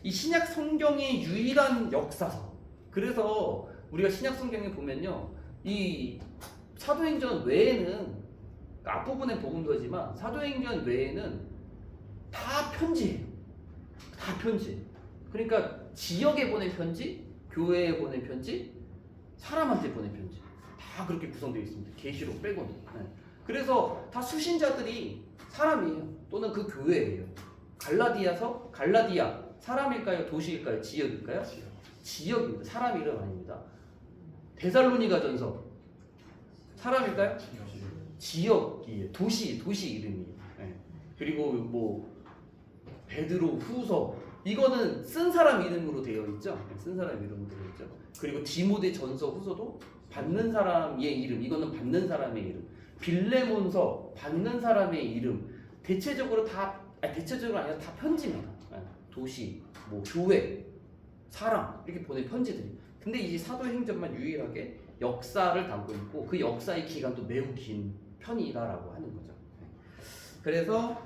이 신약 성경의 유일한 역사서. 그래서 우리가 신약 성경에 보면요, 이 사도행전 외에는 앞부분의 복음서지만 사도행전 외에는 다 편지예요. 다 편지. 그러니까 지역에 보낸 편지, 교회에 보낸 편지, 사람한테 보낸 편지, 다 그렇게 구성되어 있습니다. 계시록 빼고는. 네. 그래서 다 수신자들이 사람이에요. 또는 그 교회예요. 갈라디아 사람일까요? 도시일까요? 지역일까요? 지역입니다. 사람 이름 아닙니다. 데살로니가전서 사람일까요? 지역이에요. 도시 이름이에요. 네. 그리고 뭐 베드로 후서 이거는 쓴 사람 이름으로 되어 있죠. 쓴 사람 이름으로 되어 있죠. 그리고 디모데 전서 후서도 받는 사람의 이름, 이거는 받는 사람의 이름. 빌레몬서 받는 사람의 이름. 대체적으로 아니라 다 편지입니다. 도시, 뭐 교회, 사람 이렇게 보낸 편지들이. 근데 이 사도행전만 유일하게 역사를 담고 있고 그 역사의 기간도 매우 긴 편이다라고 하는 거죠. 그래서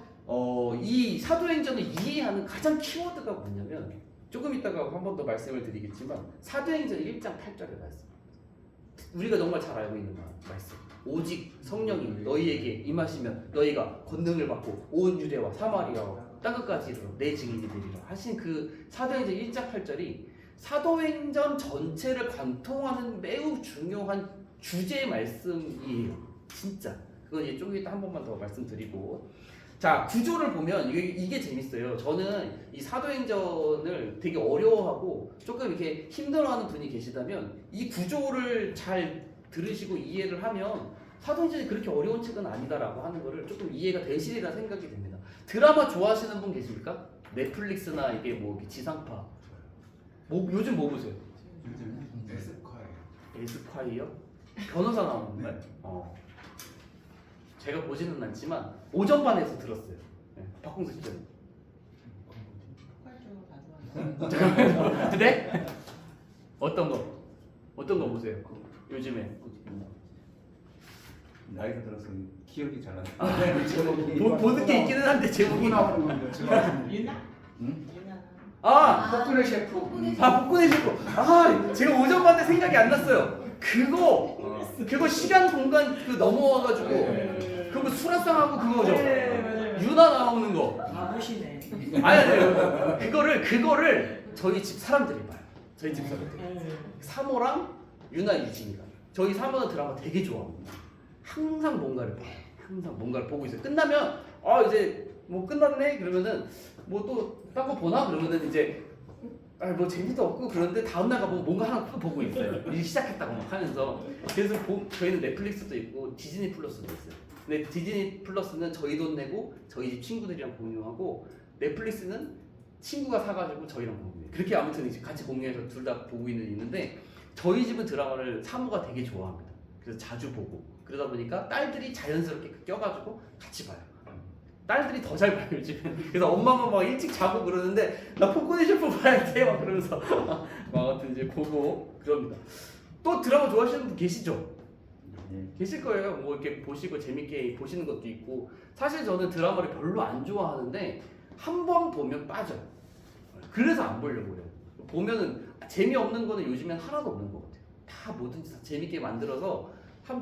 이 사도행전을 이해하는 가장 키워드가 뭐냐면 조금 이따가 한 번 더 말씀을 드리겠지만 사도행전 1장 8절의 말씀, 우리가 정말 잘 알고 있는 말씀, 오직 성령이 너희에게 임하시면 너희가 권능을 받고 온 유대와 사마리아와 땅끝까지 이르러 내 증인이 되리라 하신 그 사도행전 1장 8절이 사도행전 전체를 관통하는 매우 중요한 주제의 말씀이에요. 진짜 그건 이제 좀 이따 한 번만 더 말씀드리고, 자, 구조를 보면 이게 재밌어요. 저는 이 사도행전을 되게 어려워하고 조금 이렇게 힘들어하는 분이 계시다면 이 구조를 잘 들으시고 이해를 하면 사도행전이 그렇게 어려운 책은 아니다라고 하는 거를 조금 이해가 되시리라 생각이 됩니다. 드라마 좋아하시는 분 계십니까? 넷플릭스나 이게 뭐 지상파 뭐 요즘 뭐 보세요?
요즘
에스콰이어? 변호사 나오는 날? 제가 보지는 않지만 오전반에서 들었어요. 네, 박홍수 씨는. 근데 어떤 거 보세요? 요즘에
나이가 들어서 기억이 잘 안 나. 제목이
보는 게 있기는 한데 제목이
나오는 건데 제가
유나?
응?
유나.
폭군의 셰프.
복근의 셰프. 제가 오전반에 생각이 안 났어요. 그 그거 시간 공간 그 넘어와가지고 그거 수라상하고 그거죠. 유나 나오는 거.
아 보시네.
아니 그거를 저희 집 사람들이 봐요. 저희 집 사람들. 사모랑 유나 유진이가 저희 사모는 드라마 되게 좋아합니다. 항상 뭔가를 봐요. 항상 뭔가를 보고 있어요. 끝나면 이제 뭐 끝났네 그러면은 뭐 또 딴 거 보나 그러면은 이제 뭐 재미도 없고 그런데 다음날 가보면 뭔가 하나 또 보고 있어요. 일 시작했다고 막 하면서. 그래서 저희는 넷플릭스도 있고 디즈니 플러스도 있어요. 근데 디즈니 플러스는 저희 돈 내고 저희 집 친구들이랑 공유하고 넷플릭스는 친구가 사가지고 저희랑 공유해요. 그렇게 아무튼 이제 같이 공유해서 둘 다 보고 있는데 저희 집은 드라마를 사모가 되게 좋아합니다. 그래서 자주 보고 그러다 보니까 딸들이 자연스럽게 껴가지고 같이 봐요. 딸들이 더 잘 봐요 요즘엔. 그래서 엄마만 막 일찍 자고 그러는데 나 포코니 셰프 봐야 돼 막 그러면서 막 아무튼 이제 보고 그럽니다. 또 드라마 좋아하시는 분 계시죠? 계실 거예요. 뭐 이렇게 보시고 재밌게 보시는 것도 있고. 사실 저는 드라마를 별로 안 좋아하는데 한 번 보면 빠져요. 그래서 안 보려고 해요. 보면은 재미없는 거는 요즘엔 하나도 없는 것 같아요. 다 뭐든지 다 재밌게 만들어서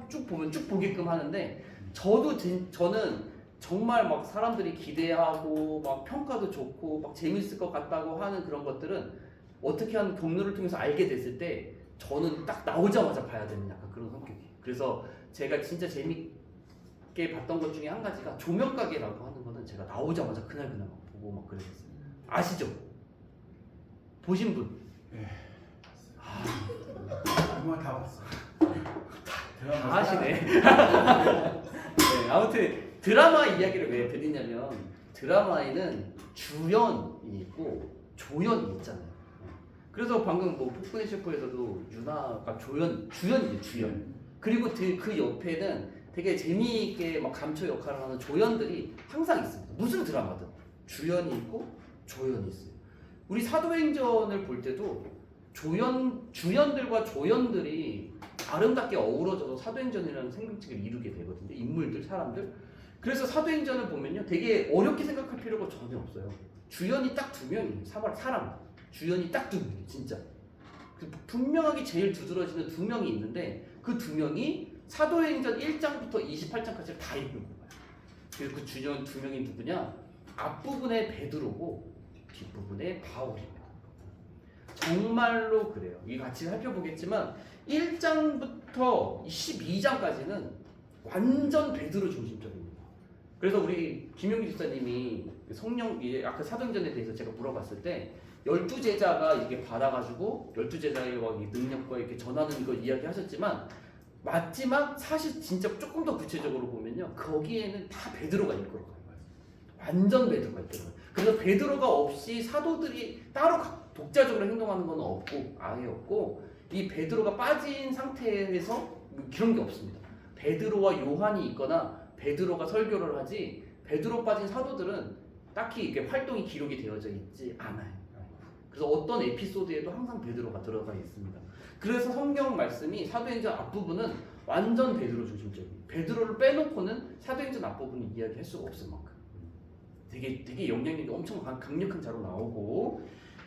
쭉 보면 쭉 보게끔 하는데 저는 정말 막 사람들이 기대하고 막 평가도 좋고 막 재밌을 것 같다고 하는 그런 것들은 어떻게 하는 경로를 통해서 알게 됐을 때 저는 딱 나오자마자 봐야 되는 약간 그런 성격이에요. 그래서 제가 진짜 재밌게 봤던 것 중에 한 가지가 조명가게라고 하는 거는 제가 나오자마자 그날 막 보고 막 그랬었어요. 아시죠? 보신 분?
네.
아,
정말 다 봤어.
다 아시네. 네, 아무튼 드라마 이야기를 왜 드리냐면 드라마에는 주연이 있고 조연이 있잖아요. 그래서 방금 뭐 폭군의 셰프에서도 유나가 주연이에요, 주연. 그리고 그 옆에는 되게 재미있게 막 감초 역할을 하는 조연들이 항상 있습니다. 무슨 드라마든 주연이 있고 조연이 있어요. 우리 사도행전을 볼 때도 주연들과 조연들이 아름답게 어우러져서 사도행전이라는 생명책을 이루게 되거든요. 인물들, 사람들. 그래서 사도행전을 보면요, 되게 어렵게 생각할 필요가 전혀 없어요. 주연이 딱 2명이에요. 사람. 주연이 딱 2명이에요, 진짜. 분명하게 제일 두드러지는 2명이 있는데 그 2명이 사도행전 1장부터 28장까지를 다 읽고 가요. 그래서 그 주연 2명이 누구냐? 앞부분에 베드로고 뒷부분에 바울입니다. 정말로 그래요. 이 같이 살펴보겠지만 1장부터 12장까지는 완전 베드로 중심적입니다. 그래서 우리 김용기 집사님이 성령 아까 사도행전에 대해서 제가 물어봤을 때 12제자가 이게 받아가지고 12제자의 능력과 이렇게 전하는 거 이야기하셨지만 맞지만 사실 진짜 조금 더 구체적으로 보면요, 거기에는 다 베드로가 이끌어가요. 완전 베드로가 이끌어가요. 그래서 베드로가 없이 사도들이 따로 독자적으로 행동하는 건 없고 아예 없고 이 베드로가 빠진 상태에서 그런 게 없습니다. 베드로와 요한이 있거나 베드로가 설교를 하지 베드로 빠진 사도들은 딱히 이렇게 활동이 기록이 되어져 있지 않아요. 그래서 어떤 에피소드에도 항상 베드로가 들어가 있습니다. 그래서 성경 말씀이 사도행전 앞부분은 완전 베드로 중심적이에요. 베드로를 빼놓고는 사도행전 앞부분을 이야기할 수가 없을 만큼 되게 영향력이 엄청 강력한 자로 나오고,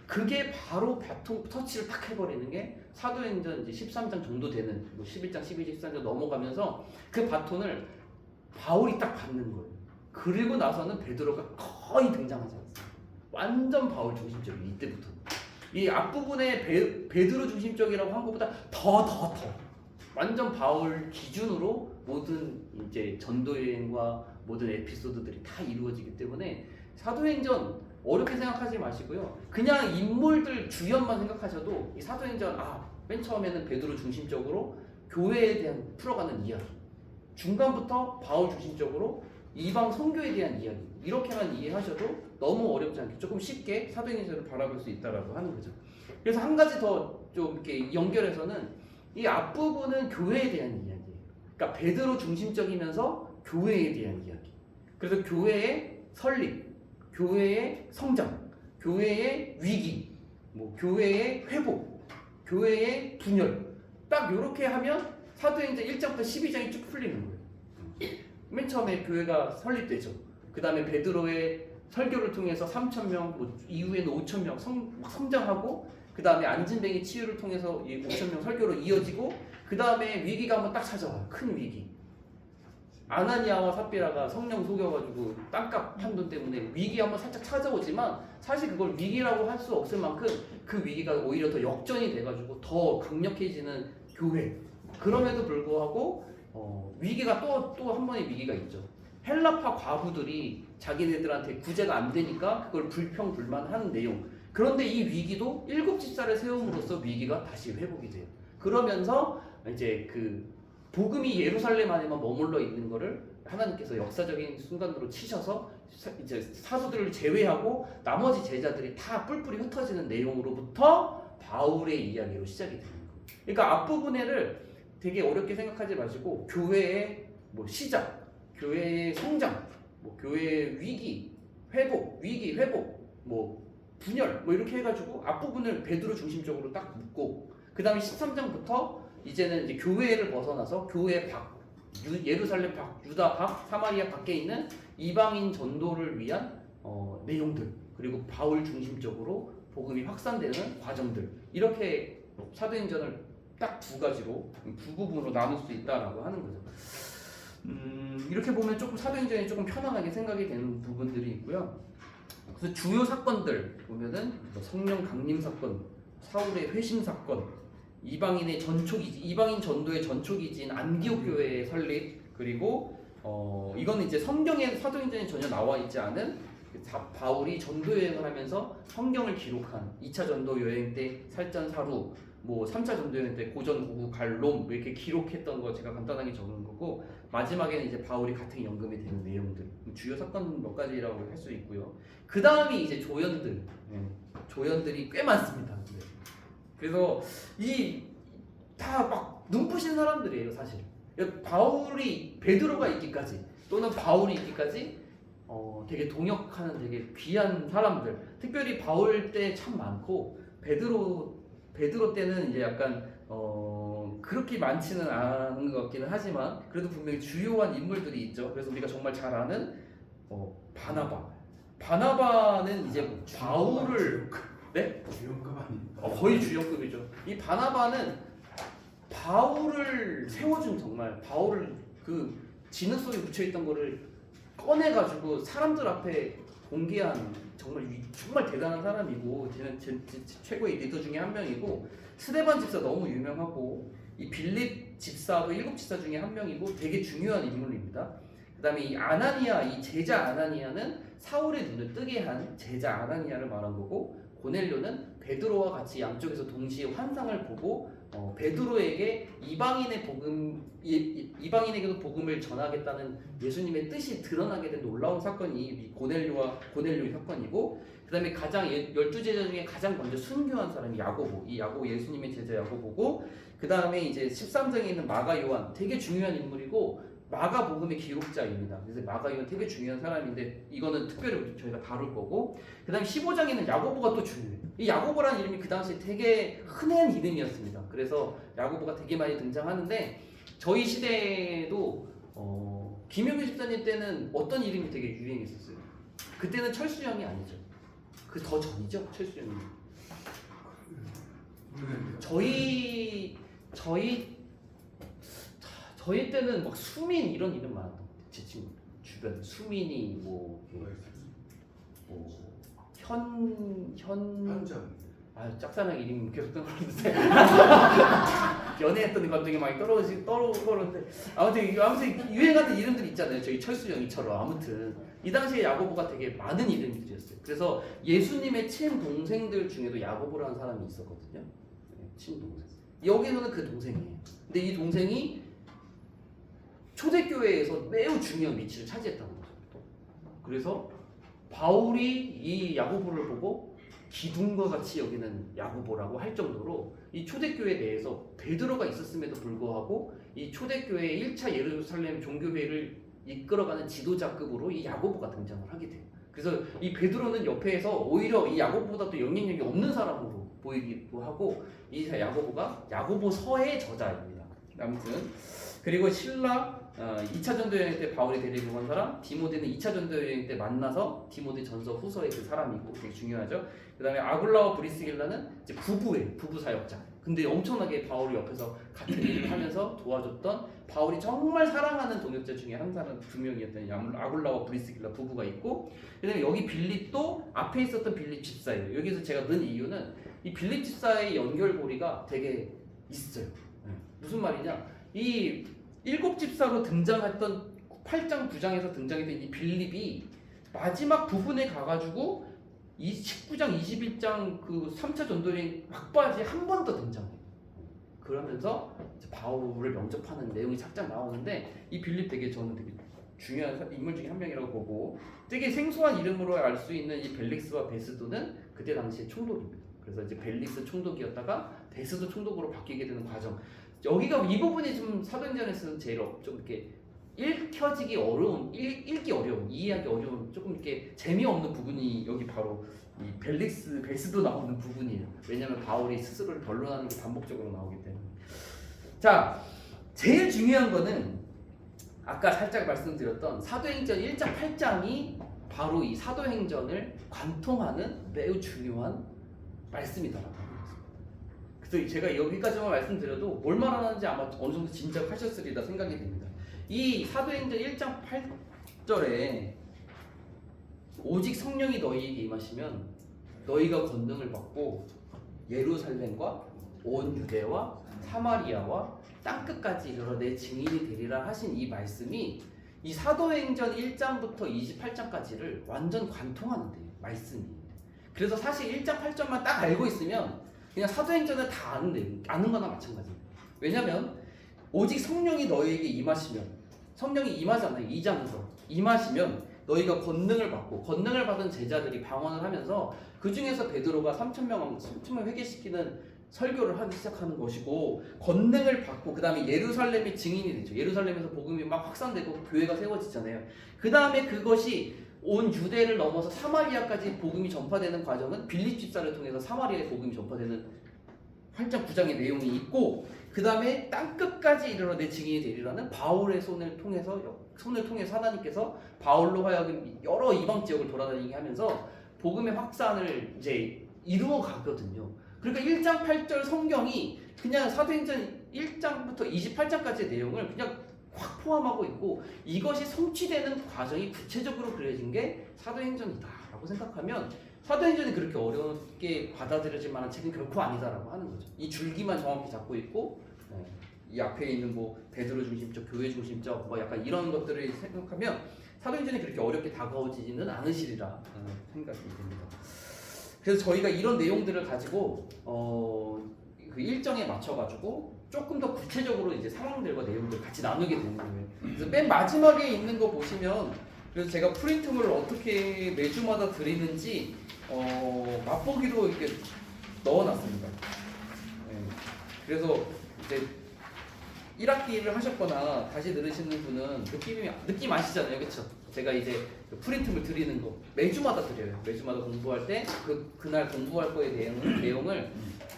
그게 바로 바통 터치를 탁 해버리는 게 사도행전 이제 13장 정도 되는 뭐 11장, 12장, 13장 넘어가면서 그 바톤을 바울이 딱 받는 거예요. 그리고 나서는 베드로가 거의 등장하지 않습니다. 완전 바울 중심적이에요. 이때부터. 이 앞부분에 베드로 중심적이라고 한 것보다 더 완전 바울 기준으로 모든 이제 전도 여행과 모든 에피소드들이 다 이루어지기 때문에 사도행전 어렵게 생각하지 마시고요. 그냥 인물들 주연만 생각하셔도 이 사도행전 맨 처음에는 베드로 중심적으로 교회에 대한 풀어가는 이야기, 중간부터 바울 중심적으로 이방 선교에 대한 이야기, 이렇게만 이해하셔도 너무 어렵지 않게 조금 쉽게 사도행전을 바라볼 수 있다라고 하는 거죠. 그래서 한 가지 더 좀 이렇게 연결해서는 이 앞부분은 교회에 대한 이야기예요. 그러니까 베드로 중심적이면서 교회에 대한 이야기. 그래서 교회의 설립, 교회의 성장, 교회의 위기, 뭐 교회의 회복, 교회의 분열, 딱 이렇게 하면 사도행전 1장부터 12장이 쭉 풀리는 거예요. 맨 처음에 교회가 설립되죠. 그 다음에 베드로의 설교를 통해서 3,000명, 뭐 이후에는 5,000명 성장하고, 그 다음에 안진뱅이 치유를 통해서 5,000명 설교로 이어지고, 그 다음에 위기가 한번 딱 찾아와요. 큰 위기. 아나니아와 삽비라가 성령 속여가지고 땅값 판돈 때문에 위기 한번 살짝 찾아오지만 사실 그걸 위기라고 할 수 없을 만큼 그 위기가 오히려 더 역전이 돼가지고 더 강력해지는 교회. 그럼에도 불구하고 위기가 또 한 번의 위기가 있죠. 헬라파 과부들이 자기네들한테 구제가 안 되니까 그걸 불평불만하는 내용. 그런데 이 위기도 7집사를 세움으로써 위기가 다시 회복이 돼요. 그러면서 이제 그 복음이 예루살렘 안에만 머물러 있는 거를 하나님께서 역사적인 순간으로 치셔서 이제 사도들을 제외하고 나머지 제자들이 다 뿔뿔이 흩어지는 내용으로부터 바울의 이야기로 시작이 되는 거예요. 그러니까 앞부분에를 되게 어렵게 생각하지 마시고 교회의 뭐 시작, 교회의 성장, 뭐 교회의 위기, 회복, 뭐 분열, 뭐 이렇게 해가지고 앞부분을 베드로 중심적으로 딱 묶고 그 다음에 13장부터 이제는 이제 교회를 벗어나서 교회 밖, 예루살렘 밖, 유다 밖, 사마리아 밖에 있는 이방인 전도를 위한 내용들 그리고 바울 중심적으로 복음이 확산되는 과정들 이렇게 사도행전을 딱 두 가지로 두 부분으로 나눌 수 있다라고 하는 거죠. 이렇게 보면 조금 사도행전이 조금 편안하게 생각이 되는 부분들이 있고요. 그래서 주요 사건들 보면은 성령 강림 사건, 사울의 회심 사건, 이방인 전도의 전초기지인 안디옥 교회의 설립, 그리고 이거는 이제 성경에 사도행전에 전혀 나와 있지 않은 바울이 전도 여행을 하면서 성경을 기록한 2차 전도 여행 때 살전사루, 뭐 3차 전도 여행 때 고전 고구 갈롬 이렇게 기록했던 거 제가 간단하게 적은 거고 마지막에는 이제 바울이 같은 연금이 되는 내용들 주요 사건 몇 가지라고 할 수 있고요. 그 다음이 이제 조연들, 조연들이 꽤 많습니다. 네. 그래서 이 다 막 눈부신 사람들이에요 사실. 바울이 베드로가 있기까지 또는 바울이 있기까지 되게 동역하는 되게 귀한 사람들. 특별히 바울 때 참 많고 베드로 때는 이제 약간 그렇게 많지는 않은 것 같기는 하지만 그래도 분명히 주요한 인물들이 있죠. 그래서 우리가 정말 잘 아는 바나바는 이제 바울을 네?
주연급 아닙니까?
거의 주역급이죠. 이 바나바는 바울을 세워준 정말 바울을 그 진흙 속에 묻혀있던 거를 꺼내가지고 사람들 앞에 공개한 정말 대단한 사람이고 최고의 리더 중에 한 명이고 스데반 집사 너무 유명하고 이 빌립 집사도 7집사 중에 한 명이고 되게 중요한 인물입니다. 그 다음에 이 아나니아, 이 제자 아나니아는 사울의 눈을 뜨게 한 제자 아나니아를 말한 거고 고넬료는 베드로와 같이 양쪽에서 동시에 환상을 보고 베드로에게 이방인에게도 복음을 전하겠다는 예수님의 뜻이 드러나게 된 놀라운 사건이 이 고넬료의 사건이고 그 다음에 가장 12제자 중에 가장 먼저 순교한 사람이 야고보, 이 야고보 예수님의 제자 야고보고 그 다음에 이제 13장에 있는 마가 요한 되게 중요한 인물이고 마가 복음의 기록자입니다. 그래서 마가 요한 되게 중요한 사람인데 이거는 특별히 저희가 다룰 거고 그 다음에 15장에는 야고보가 또 중요해요. 이 야고보라는 이름이 그 당시에 되게 흔한 이름이었습니다. 그래서 야고보가 되게 많이 등장하는데 저희 시대에도 김용규 집사님 때는 어떤 이름이 되게 유행했었어요? 그때는 철수형이 아니죠. 그 더 전이죠, 철수형이. 저희 때는 막 수민 이런 이름 많았던 것 같아요. 제 친구 주변 수민이
현정.
짝사랑 이름 계속 떠오르는데 연애했던 감정이 많이 떠오르는데 아무튼 유행하는 이름들 있잖아요. 저희 철수영이처럼 아무튼 이 당시에 야고보가 되게 많은 이름들이었어요. 그래서 예수님의 친동생들 중에도 야고보라는 사람이 있었거든요. 친동생. 여기서는 그 동생이에요. 근데 이 동생이 초대교회에서 매우 중요한 위치를 차지했다는 거죠. 그래서 바울이 이 야고보를 보고 기둥과 같이 여기는 야고보라고 할 정도로 이 초대교회 내에서 베드로가 있었음에도 불구하고 이 초대교회의 1차 예루살렘 종교회를 이끌어가는 지도자급으로 이 야고보가 등장을 하게 돼요. 그래서 이 베드로는 옆에서 오히려 이 야고보보다 또 영향력이 없는 사람으로 보이기도 하고 이 야고보가 야고보서의 저자입니다. 아무튼 그리고 신라 2차 전도 여행 때 바울이 데리고 간 사람, 디모데는 2차 전도 여행 때 만나서 디모데 전서 후서의 그 사람이고 되게 중요하죠. 그 다음에 아굴라와 브리스길라는 이제 부부 사역자. 근데 엄청나게 바울이 옆에서 같은 일을 하면서 도와줬던 바울이 정말 사랑하는 동역자 중에 한 사람 두 명이었던 아굴라와 브리스길라 부부가 있고, 그다음에 여기 빌립도 앞에 있었던 빌립 집사예요. 여기서 제가 넣은 이유는 이 빌립 집사의 연결고리가 되게 있어요. 무슨 말이냐? 이 7집사로 등장했던 8장 9장에서 등장했던 이 빌립이 마지막 부분에 가가지고 이 19장 21장 그 3차 전도여행 막바지에 한 번 더 등장해요. 그러면서 이제 바울을 영접하는 내용이 살짝 나오는데, 이 빌립 되게 저는 되게 중요한 인물 중에 한 명이라고 보고, 되게 생소한 이름으로 알 수 있는 이 벨릭스와 베스도는 그때 당시에 총독입니다. 그래서 이제 벨릭스 총독이었다가 베스도 총독으로 바뀌게 되는 과정. 여기가 이 부분이 좀 사도행전에서는 제일 좀 이렇게 읽혀지기 어려운, 읽기 어려운, 이해하기 어려운, 조금 이렇게 재미없는 부분이 여기 바로 이 벨릭스, 베스도 나오는 부분이에요. 왜냐하면 바울이 스스로를 변론하는 게 반복적으로 나오기 때문에. 자, 제일 중요한 거는 아까 살짝 말씀드렸던 사도행전 1장 8장이 바로 이 사도행전을 관통하는 매우 중요한 말씀이다라고 합니다. 그래서 제가 여기까지만 말씀드려도 뭘 말하는지 아마 어느 정도 짐작하셨으리라 생각이 됩니다. 이 사도행전 1장 8절에 오직 성령이 너희에게 임하시면 너희가 권능을 받고 예루살렘과 온 유대와 사마리아와 땅끝까지 이르러 내 증인이 되리라 하신 이 말씀이 이 사도행전 1장부터 28장까지를 완전 관통하는 말씀이. 그래서 사실 1장 8절만 딱 알고 있으면 그냥 사도행전을 다 아는 거나 마찬가지입니다. 왜냐면 오직 성령이 너희에게 임하시면, 성령이 임하잖아요. 2장에서 임하시면 너희가 권능을 받고, 권능을 받은 제자들이 방언을 하면서 그 중에서 베드로가 3,000명 회개시키는 설교를 하기 시작하는 것이고, 권능을 받고 그 다음에 예루살렘이 증인이 되죠. 예루살렘에서 복음이 막 확산되고 교회가 세워지잖아요. 그 다음에 그것이 온 유대를 넘어서 사마리아까지 복음이 전파되는 과정은 빌립 집사를 통해서 사마리아에 복음이 전파되는 8장 9장의 내용이 있고, 그 다음에 땅끝까지 이르러 내 증인이 되리라는 바울의 손을 통해서 하나님께서 바울로 하여금 여러 이방 지역을 돌아다니게 하면서 복음의 확산을 이제 이루어 가거든요. 그러니까 1장 8절 성경이 그냥 사도행전 1장부터 28장까지의 내용을 그냥 확 포함하고 있고, 이것이 성취되는 과정이 구체적으로 그려진 게 사도행전이다라고 생각하면 사도행전이 그렇게 어렵게 받아들여질 만한 책은 결코 아니다라고 하는 거죠. 이 줄기만 정확히 잡고 있고, 이 앞에 있는 뭐 베드로 중심적, 교회 중심적, 뭐 약간 이런 것들을 생각하면 사도행전이 그렇게 어렵게 다가오지는 않으시리라 생각이 듭니다. 그래서 저희가 이런 내용들을 가지고 그 일정에 맞춰가지고 조금 더 구체적으로 이제 상황들과 내용들 같이 나누게 되는 거예요. 그래서 맨 마지막에 있는 거 보시면, 그래서 제가 프린트물을 어떻게 매주마다 드리는지 맛보기로 이렇게 넣어놨습니다. 그래서 이제 1학기를 하셨거나 다시 들으시는 분은 느낌 아시잖아요, 그렇죠? 제가 이제 그 프린트물 드리는 거 매주마다 드려요. 매주마다 공부할 때 그날 공부할 거의 내용을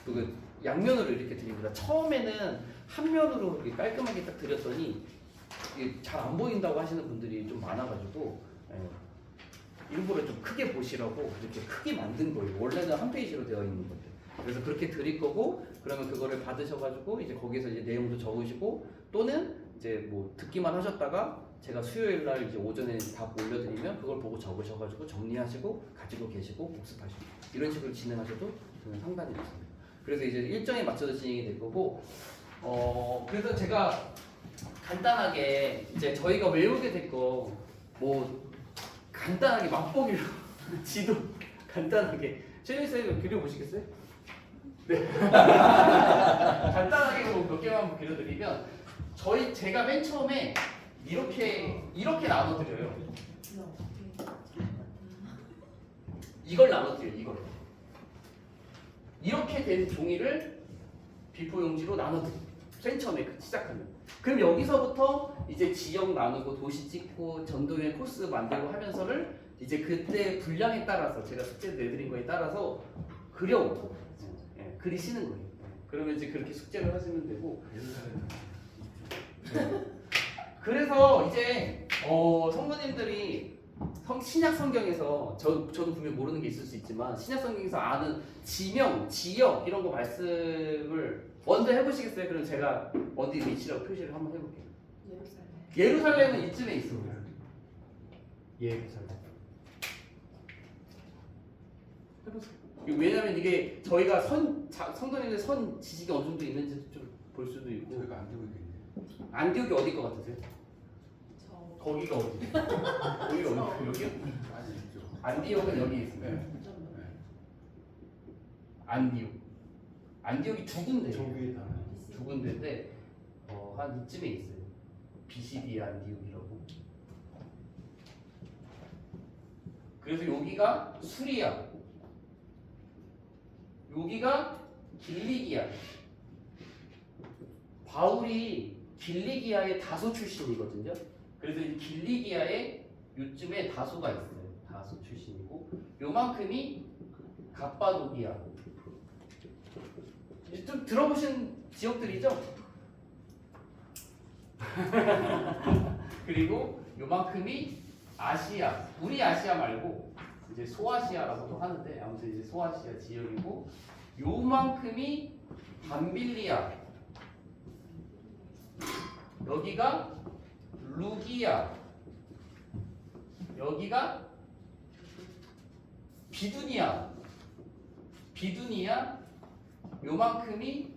그 양면으로 이렇게 드립니다. 처음에는 한 면으로 이렇게 깔끔하게 딱 드렸더니 잘 안 보인다고 하시는 분들이 좀 많아가지고 일부러 좀 크게 보시라고 이렇게 크게 만든 거예요. 원래는 한 페이지로 되어 있는 건데. 그래서 그렇게 드릴 거고, 그러면 그거를 받으셔가지고 이제 거기서 이제 내용도 적으시고, 또는 이제 뭐 듣기만 하셨다가 제가 수요일 날 이제 오전에 다 올려드리면 그걸 보고 적으셔가지고 정리하시고 가지고 계시고 복습하시고, 이런 식으로 진행하셔도 저는 상관이 없습니다. 그래서 이제 일정에 맞춰서 진행이 될 거고, 그래서 제가 간단하게 이제 저희가 외우게 될 거 뭐 간단하게 맛보기로 지도 간단하게 최윤희 쌤 그려보시겠어요? 네. 간단하게 몇 개만 한번 그려드리면, 제가 맨 처음에 이렇게 나눠드려요. 이걸 나눠드려요. 이걸 이렇게 된 종이를 비포 용지로 나눠드려요. 맨 처음에 시작하면. 그럼 여기서부터 이제 지역 나누고 도시 찍고 전도여행 코스 만들고 하면서를 이제 그때 분량에 따라서 제가 숙제 내드린 거에 따라서 그려오고 그리시는 거예요. 그러면 이제 그렇게 숙제를 하시면 되고. 그래서 이제 성도님들이 신약 성경에서 저도 분명 모르는 게 있을 수 있지만 신약 성경에서 아는 지명, 지역 이런 거 말씀을 먼저 해보시겠어요? 그럼 제가 어디 위치라고 표시를 한번 해볼게요. 예루살렘은 이쯤에 있어. 예루살렘. 해보세요. 왜냐면 이게 저희가 성도님들 선 지식이 어느 정도 있는지 좀 볼 수도 있고.
저희가 안 되고 있겠네.
안디옥이 어디 것 같으세요? 거기가 어디? 거기가 어디? 여기요?
아니 이쪽.
안디옥은 여기 있습니다.
네.
안디옥. 안디옥이 두 군데.
저기 다.
두 군데인데 한 이쯤에 있어요. BCD 안디옥이라고. 그래서 여기가 수리아. 여기가 길리기아. 바울이 길리기아의 다소 출신이거든요. 그래서 이 길리기아에 요즘에 다소가 있어요. 다소 출신이고 요만큼이 갑바도기아. 이제 좀 들어보신 지역들이죠? 그리고 요만큼이 아시아. 우리 아시아 말고 이제 소아시아라고도 하는데 아무튼 이제 소아시아 지역이고 요만큼이 밤빌리아. 여기가 루기아. 여기가 비두니아. 비두니아. 요만큼이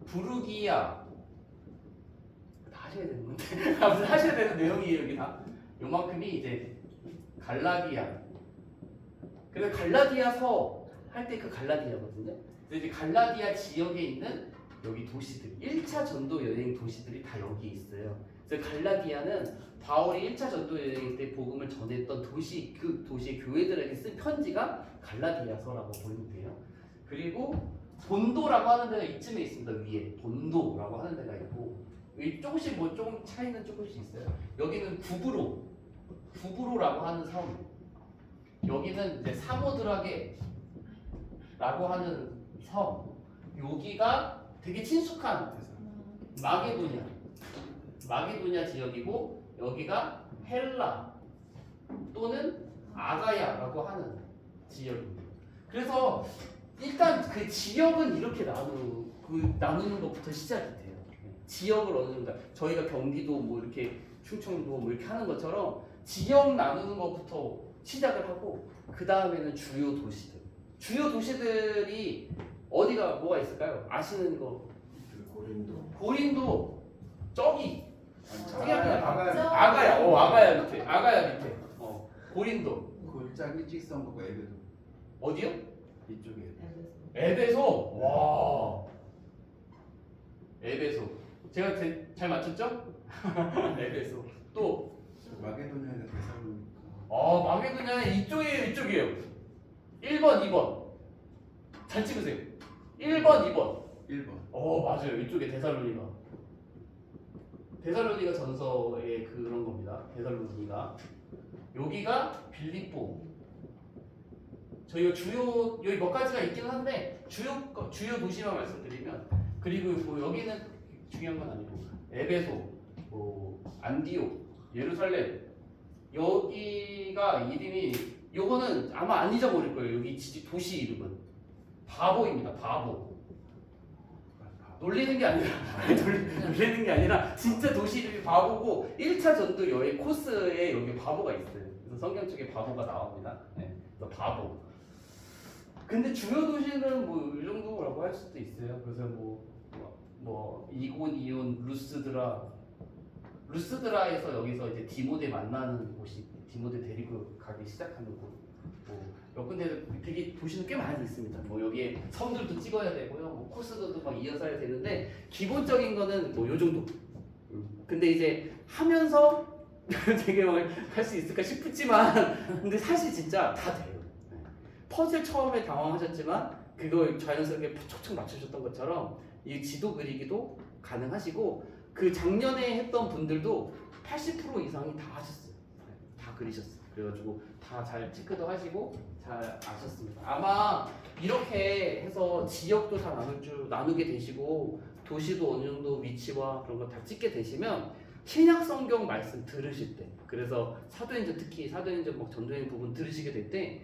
부르기아. 다 하셔야 되는 건데 아무튼 하셔야 되는 내용이에요. 여기 다 요만큼이 이제 갈라디아. 그래서 갈라디아서 할 때 그 갈라디아거든요. 그래서 이제 갈라디아 지역에 있는 여기 도시들 1차 전도 여행 도시들이 다 여기 있어요. 그래서 갈라디아는 바울이 1차 전도 여행 때 복음을 전했던 도시, 그 도시의 교회들에게 쓴 편지가 갈라디아서라고 보면 돼요. 그리고 본도라고 하는 데가 이쯤에 있습니다. 위에 본도라고 하는 데가 있고 조금씩 뭐 조금 차이는 조금씩 있어요. 여기는 구브로라고 하는 섬. 여기는 이제 사모드라게라고 하는 섬. 여기가 되게 친숙한 마게도냐 지역이고 여기가 헬라 또는 아가야라고 하는 지역입니다. 그래서 일단 그 지역은 이렇게 나누는 것부터 시작이 돼요. 지역을 어느 정도 저희가 경기도 뭐 이렇게 충청도 뭐 이렇게 하는 것처럼 지역 나누는 것부터 시작을 하고 그 다음에는 주요 도시들. 주요 도시들이 어디가 뭐가 있을까요? 아시는 거? 고린도 저기 아가야. 아가야 밑에. 고린도.
골짝 일직선 거고 에베소.
어디요?
이쪽에.
에베소. 와. 에베소. 제가 잘 맞췄죠? 에베소. 또
마게도냐는 데살로니가.
마게도냐는 이쪽이에요. 1번, 2번. 잘 찍으세요. 1번, 2번.
1번.
맞아요. 이쪽에 데살로니가. 데살로니가 전서의 그런 겁니다. 데살로니가. 여기가 빌립보. 저희가 여기 몇 가지가 있긴 한데 주요 도시만 말씀드리면 그리고 뭐 여기는 중요한 건 아니고 에베소, 안디옥, 예루살렘 여기가 이름이 요거는 아마 안 잊어버릴 거예요. 여기 도시 이름은 바보입니다. 바보. 놀리는 게 아니라 진짜 도시 이름이 바보고 1차 전도 여행 코스에 여기 바보가 있어요. 그래서 성경 쪽에 바보가 나옵니다. 네, 그래서 바보. 근데 주요 도시는 뭐 이 정도라고 할 수도 있어요. 그래서 뭐 이곤, 루스드라에서 여기서 이제 디모데 만나는 곳이 디모데 데리고 가기 시작하는 곳. 몇 군데 되게 도시는 꽤 많이 있습니다. 뭐 여기에 섬들도 찍어야 되고요. 뭐 코스도 막 이어서 해야 되는데 기본적인 거는 뭐 요 정도. 근데 이제 하면서 되게 막 할 수 있을까 싶지만 근데 사실 진짜 다 돼요. 퍼즐 처음에 당황하셨지만 그걸 자연스럽게 척척 맞추셨던 것처럼 이 지도 그리기도 가능하시고 그 작년에 했던 분들도 80% 이상이 다 하셨어요. 다 그리셨어요. 그래가지고 다 잘 체크도 하시고 잘 아셨습니다. 아마 이렇게 해서 지역도 다 나누게 되시고 도시도 어느 정도 위치와 그런 거 다 찍게 되시면 신약 성경 말씀 들으실 때, 그래서 사도행전, 특히 사도행전 막 전도행 부분 들으시게 될 때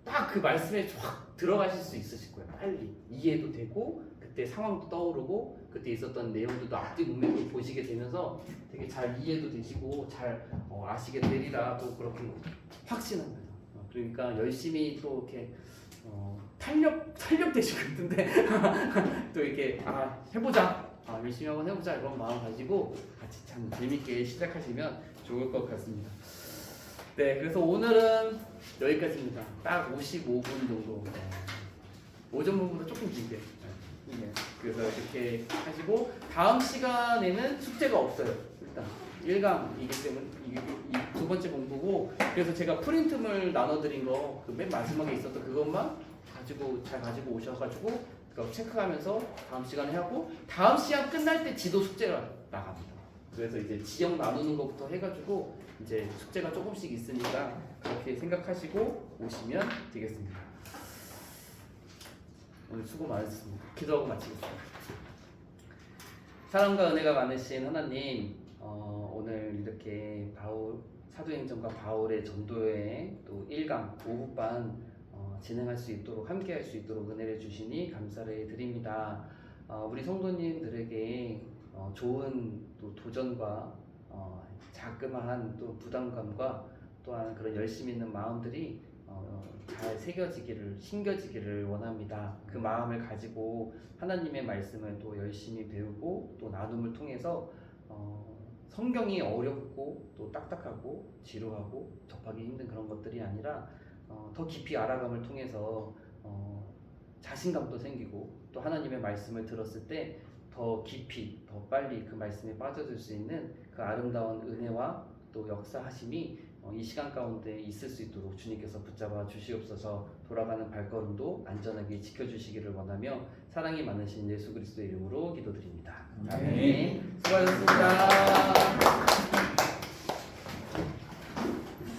딱 그 말씀에 확 들어가실 수 있으실 거예요. 빨리 이해도 되고 그때 상황도 떠오르고 그때 있었던 내용들도 앞뒤 문맥으로 보시게 되면서 되게 잘 이해도 되시고 잘 아시게 되리라 또 그렇게 확신합니다. 그러니까 열심히 또 이렇게 탄력 되실 것 같은데 또 이렇게 해보자, 열심히 한번 해보자 이런 마음 가지고 같이 참 재밌게 시작하시면 좋을 것 같습니다. 네, 그래서 오늘은 여기까지입니다. 딱 55분 정도. 오전 부분보다 조금 길게. 네. 그래서 이렇게 하시고 다음 시간에는 숙제가 없어요. 일단 1강이기 때문에 이게 두 번째 공부고, 그래서 제가 프린트물 나눠드린 거 그 맨 마지막에 있었던 그것만 잘 가지고 오셔가지고 그거 체크하면서 다음 시간에 하고, 다음 시간 끝날 때 지도 숙제가 나갑니다. 그래서 이제 지역 나누는 것부터 해가지고 이제 숙제가 조금씩 있으니까 그렇게 생각하시고 오시면 되겠습니다. 오늘 수고 많으셨습니다. 기도하고 마치겠습니다. 사랑과 은혜가 많으신 하나님, 오늘 이렇게 사도행전과 바울의 전도회 또 1강 오후반 진행할 수 있도록, 함께 할 수 있도록 은혜를 주시니 감사를 드립니다. 우리 성도님들에게 좋은 또 도전과 자그마한 또 부담감과 또한 그런 열심 있는 마음들이 잘 심겨지기를 원합니다. 그 마음을 가지고 하나님의 말씀을 또 열심히 배우고 또 나눔을 통해서 성경이 어렵고 또 딱딱하고 지루하고 접하기 힘든 그런 것들이 아니라 더 깊이 알아감을 통해서 자신감도 생기고 또 하나님의 말씀을 들었을 때 더 깊이 더 빨리 그 말씀에 빠져들 수 있는 그 아름다운 은혜와 또 역사하심이 이 시간 가운데 있을 수 있도록 주님께서 붙잡아 주시옵소서. 돌아가는 발걸음도 안전하게 지켜주시기를 원하며 사랑이 많으신 예수 그리스도의 이름으로 기도드립니다. 아멘. 수고하셨습니다.